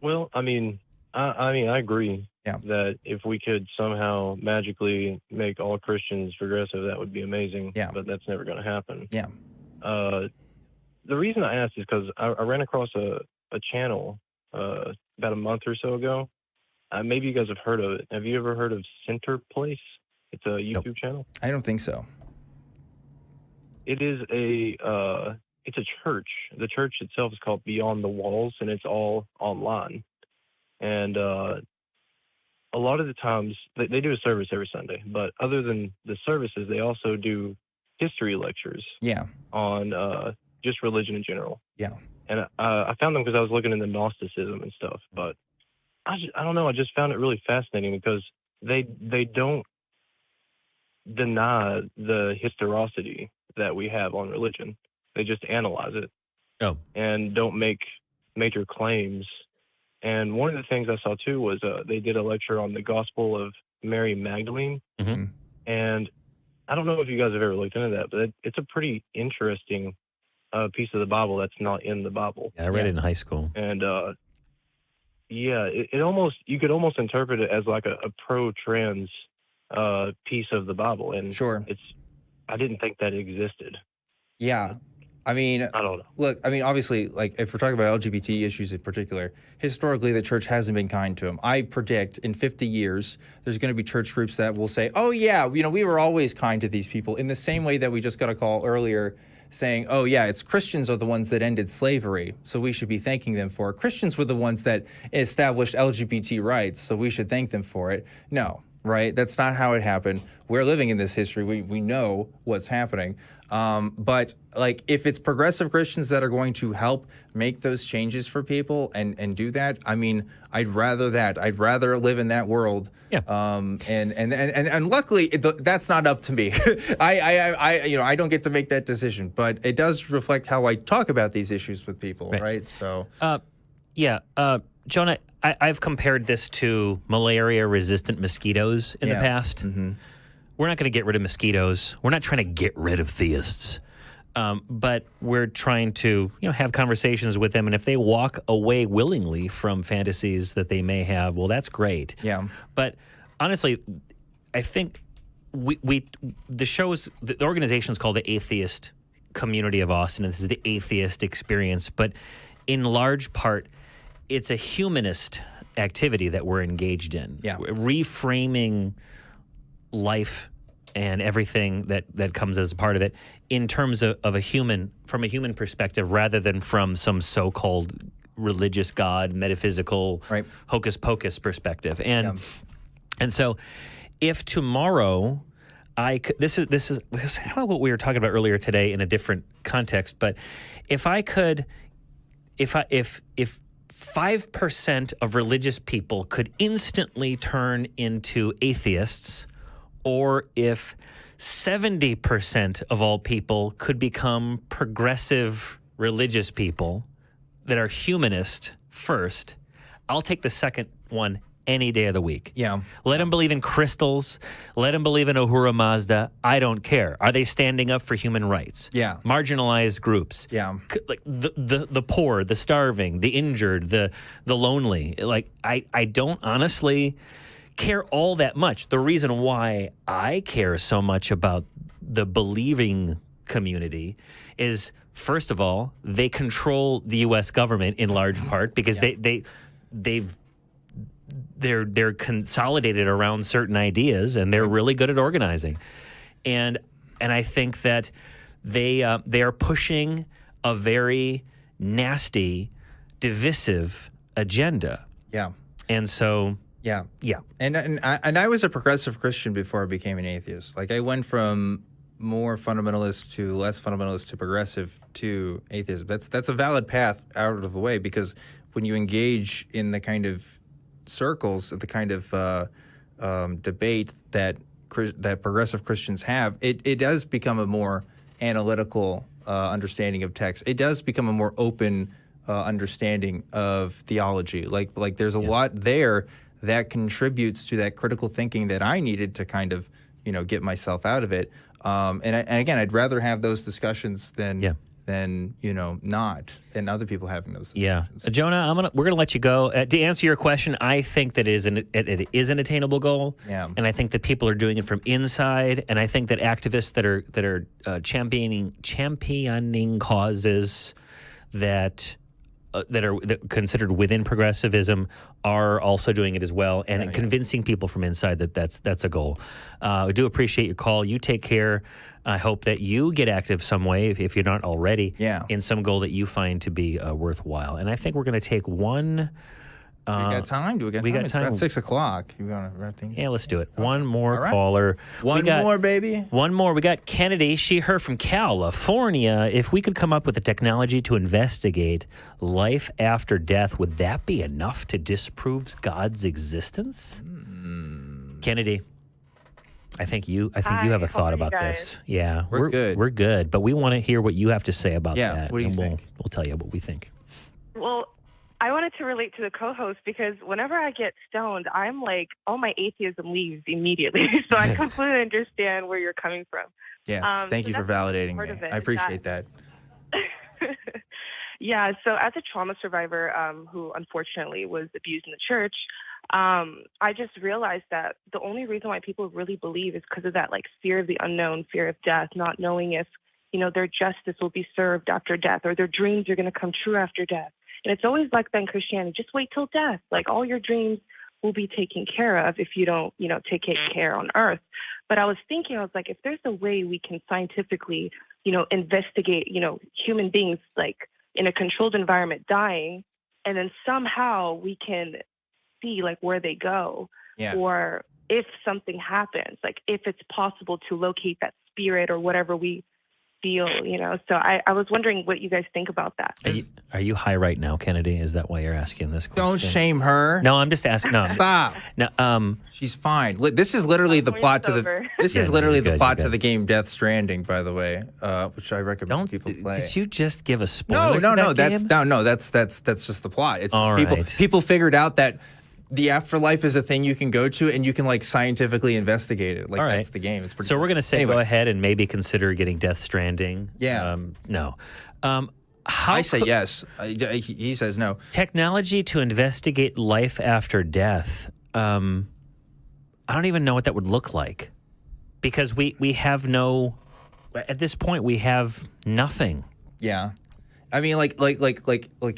Well, I mean, I agree that if we could somehow magically make all Christians progressive, that would be amazing. Yeah. But that's never going to happen. Yeah. The reason I asked is because I ran across a channel about a month or so ago. Maybe you guys have heard of it. Have you ever heard of Center Place? It's a YouTube channel. I don't think so. It is it's a church. The church itself is called Beyond the Walls, and it's all online. And a lot of the times they do a service every Sunday, but other than the services, they also do history lectures. Yeah. On just religion in general. Yeah. And I found them because I was looking into Gnosticism and stuff. But I don't know. I just found it really fascinating because they don't deny the historicity that we have on religion. They just analyze it. Oh. And don't make major claims. And one of the things I saw too was they did a lecture on the Gospel of Mary Magdalene. Mm-hmm. And I don't know if you guys have ever looked into that, but it's a pretty interesting piece of the Bible that's not in the Bible. Yeah, I read it in high school. And it almost, you could almost interpret it as like a pro-trans piece of the Bible. And sure, I didn't think that existed. Yeah. I mean, I don't know. Look, I mean, obviously, like if we're talking about LGBT issues in particular, historically the church hasn't been kind to them. I predict in 50 years there's going to be church groups that will say, "Oh yeah, we were always kind to these people," in the same way that we just got a call earlier saying, "Oh yeah, it's Christians are the ones that ended slavery, so we should be thanking them for it. Christians were the ones that established LGBT rights, so we should thank them for it." No, right? That's not how it happened. We're living in this history. We know what's happening. But like if it's progressive Christians that are going to help make those changes for people and do that, I mean, I'd rather that. I'd rather live in that world. Yeah. And luckily that's not up to me. I don't get to make that decision, but it does reflect how I talk about these issues with people, right? So Jonah, I've compared this to malaria-resistant mosquitoes in the past. Mm-hmm. We're not going to get rid of mosquitoes. We're not trying to get rid of theists. But we're trying to, have conversations with them. And if they walk away willingly from fantasies that they may have, well, that's great. Yeah. But honestly, I think the organization's called the Atheist Community of Austin, and this is the Atheist Experience. But in large part, it's a humanist activity that we're engaged in. Yeah. Reframing life and everything that comes as a part of it in terms of from a human perspective, rather than from some so-called religious God, metaphysical, hocus pocus perspective. And so if tomorrow this is kind of what we were talking about earlier today in a different context, but if 5% of religious people could instantly turn into atheists, or if 70% of all people could become progressive religious people that are humanist first, I'll take the second one any day of the week. Yeah. Let them believe in crystals. Let them believe in Ahura Mazda. I don't care. Are they standing up for human rights? Yeah. Marginalized groups. Yeah. Like the poor, the starving, the injured, the lonely. Like I don't honestly care all that much. The reason why I care so much about the believing community is, first of all, they control the U.S. government in large part because they're consolidated around certain ideas, and they're really good at organizing. And I think that they are pushing a very nasty, divisive agenda. Yeah. And so Yeah. Yeah. And I was a progressive Christian before I became an atheist. Like I went from more fundamentalist to less fundamentalist to progressive to atheism. That's a valid path out of the way, because when you engage in the kind of circles, the kind of debate that progressive Christians have, it does become a more analytical understanding of text. It does become a more open understanding of theology. Like there's a lot there that contributes to that critical thinking that I needed to kind of, get myself out of it. And again, I'd rather have those discussions than not, and other people having those discussions. Yeah. Jonah, we're gonna let you go. To answer your question, I think that it is an attainable goal. Yeah. And I think that people are doing it from inside, and I think that activists that are championing causes that are considered within progressivism are also doing it as well, and convincing people from inside that that's a goal. I do appreciate your call. You take care. I hope that you get active some way, if you're not already, in some goal that you find to be worthwhile. And I think we're going to take one. We got time? Do we got time? It's about 6 o'clock. You want to wrap things? Yeah, let's do it. Okay. One more caller. One more, baby. One more. We got Kennedy. Her from California. If we could come up with a technology to investigate life after death, would that be enough to disprove God's existence? Kennedy, I think you have a thought about this. Yeah, we're good. We're good, but we want to hear what you have to say about that. What do you think? We'll tell you what we think. Well, I wanted to relate to the co-host because whenever I get stoned, I'm like, all my atheism leaves immediately. So I completely understand where you're coming from. Yes, thank you for validating me. I appreciate that. Yeah, so as a trauma survivor who unfortunately was abused in the church, I just realized that the only reason why people really believe is because of that fear of the unknown, fear of death, not knowing if, their justice will be served after death or their dreams are going to come true after death. And it's always like that in Christianity. Just wait till death. All your dreams will be taken care of if you don't, take care on earth. But I was thinking, if there's a way we can scientifically, investigate, human beings in a controlled environment dying, and then somehow we can see where they go, or if something happens, if it's possible to locate that spirit or whatever we feel, So I was wondering what you guys think about that. Are you high right now, Kennedy? Is that why you're asking this question? Don't shame her. No, I'm just asking. No, stop. No, she's fine. This is literally the plot to the. This is literally the plot to the game Death Stranding, by the way, which I recommend people play. Did you just give a spoiler? No. That's just the plot. It's all just right. People figured out that the afterlife is a thing you can go to, and you can scientifically investigate it. That's the game. It's pretty. So we're gonna say go ahead and maybe consider getting Death Stranding. Yeah. No. I say yes. He says no. Technology to investigate life after death. I don't even know what that would look like, because we have no. At this point, we have nothing. Yeah. I mean, like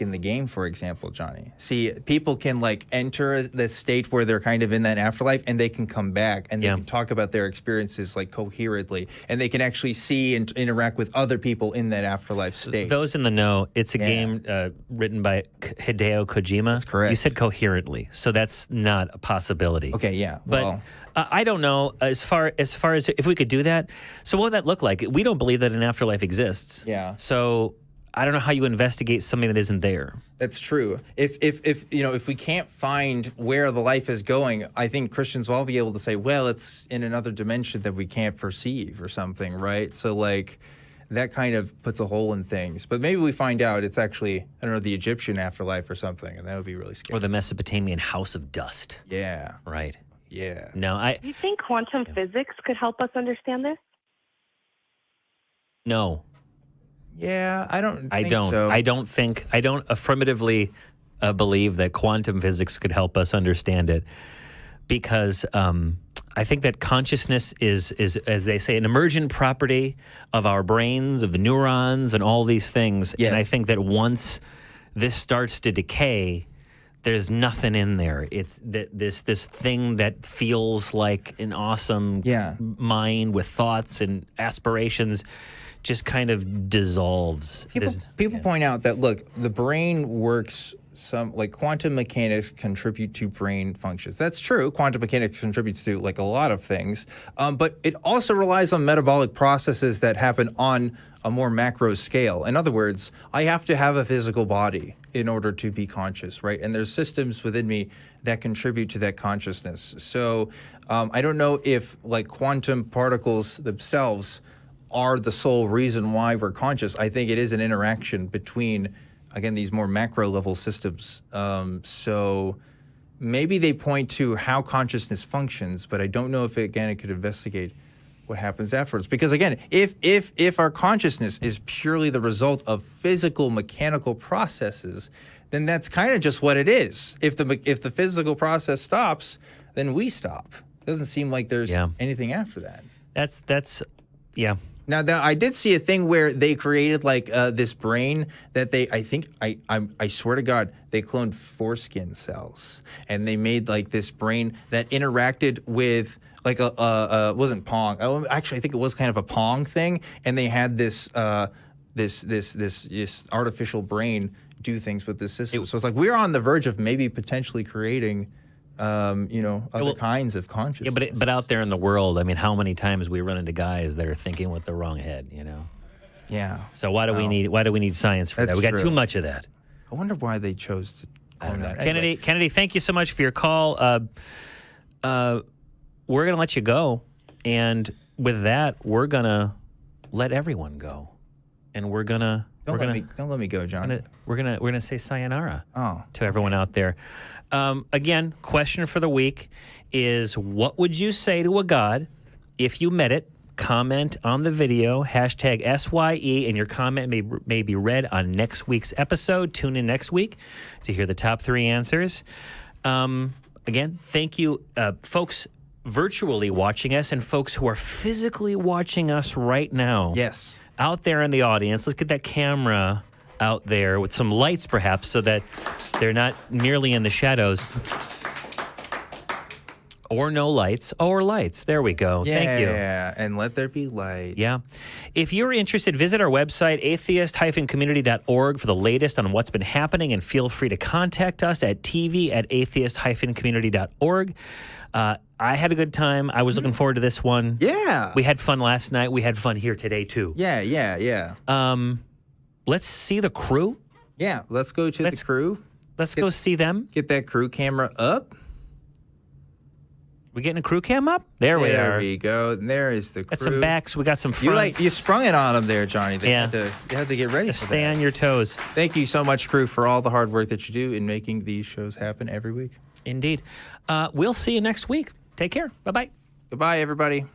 in the game, for example, Johnny. See, people can enter the state where they're kind of in that afterlife, and they can come back and they can talk about their experiences coherently, and they can actually see and interact with other people in that afterlife state. Those in the know, it's a game written by Hideo Kojima. That's correct. You said coherently, so that's not a possibility. Okay, yeah. But I don't know as far as if we could do that. So what would that look like? We don't believe that an afterlife exists. Yeah. So I don't know how you investigate something that isn't there. That's true. If we can't find where the life is going, I think Christians will all be able to say, well, it's in another dimension that we can't perceive or something, right? So that kind of puts a hole in things. But maybe we find out it's actually, I don't know, the Egyptian afterlife or something, and that would be really scary. Or the Mesopotamian house of dust. Yeah. Right. Yeah. No, Do you think quantum physics could help us understand this? No. Yeah, I don't. I don't affirmatively believe that quantum physics could help us understand it, because I think that consciousness is, as they say, an emergent property of our brains, of the neurons, and all these things. Yes. And I think that once this starts to decay, there's nothing in there. It's this thing that feels like an awesome mind with thoughts and aspirations just kind of dissolves. People point out that, look, the brain works quantum mechanics contribute to brain functions. That's true. Quantum mechanics contributes to a lot of things, but it also relies on metabolic processes that happen on a more macro scale. In other words, I have to have a physical body in order to be conscious, right? And there's systems within me that contribute to that consciousness. So I don't know if quantum particles themselves are the sole reason why we're conscious. I think it is an interaction between again, these more macro level systems. So maybe they point to how consciousness functions, but I don't know if, it could investigate what happens afterwards. Because again, if our consciousness is purely the result of physical, mechanical processes, then that's kind of just what it is. If the physical process stops, then we stop. It doesn't seem like there's anything after that. That's Now, I did see a thing where they created like this brain that I swear to God, they cloned foreskin cells, and they made like this brain that interacted with like wasn't Pong. Actually, I think it was kind of a Pong thing, and they had this artificial brain do things with this system. So it's like we're on the verge of maybe potentially creating other kinds of consciousness. Yeah, but out there in the world, I mean, how many times we run into guys that are thinking with the wrong head, Yeah. So why do we need science for that? We got too much of that. I wonder why they chose to clone that. Kennedy, thank you so much for your call. We're gonna let you go, and with that, we're gonna let everyone go, and we're gonna. Don't let me go, John. We're gonna say sayonara to everyone out there. Again, question for the week is: what would you say to a god if you met it? Comment on the video, hashtag SYE, and your comment may be read on next week's episode. Tune in next week to hear the top 3 answers. Again, thank you, folks virtually watching us and folks who are physically watching us right now. Yes. Out there in the audience, let's get that camera out there with some lights perhaps so that they're not merely in the shadows. Or no lights, or lights. There we go. Thank you. Yeah, and let there be light. Yeah. If you're interested, visit our website, atheist-community.org, for the latest on what's been happening, and feel free to contact us at tv@atheist-community.org. I had a good time. I was looking forward to this one. Yeah. We had fun last night. We had fun here today, too. Yeah. Let's see the crew. Yeah, let's go to the crew. Let's go see them. Get that crew camera up. We getting a crew cam up? There we are. There we go. And there is the crew. Got some backs. We got some fronts. You sprung it on them there, Johnny. You had to get ready for that. Stay on your toes. Thank you so much, crew, for all the hard work that you do in making these shows happen every week. Indeed. We'll see you next week. Take care. Bye-bye. Goodbye, everybody.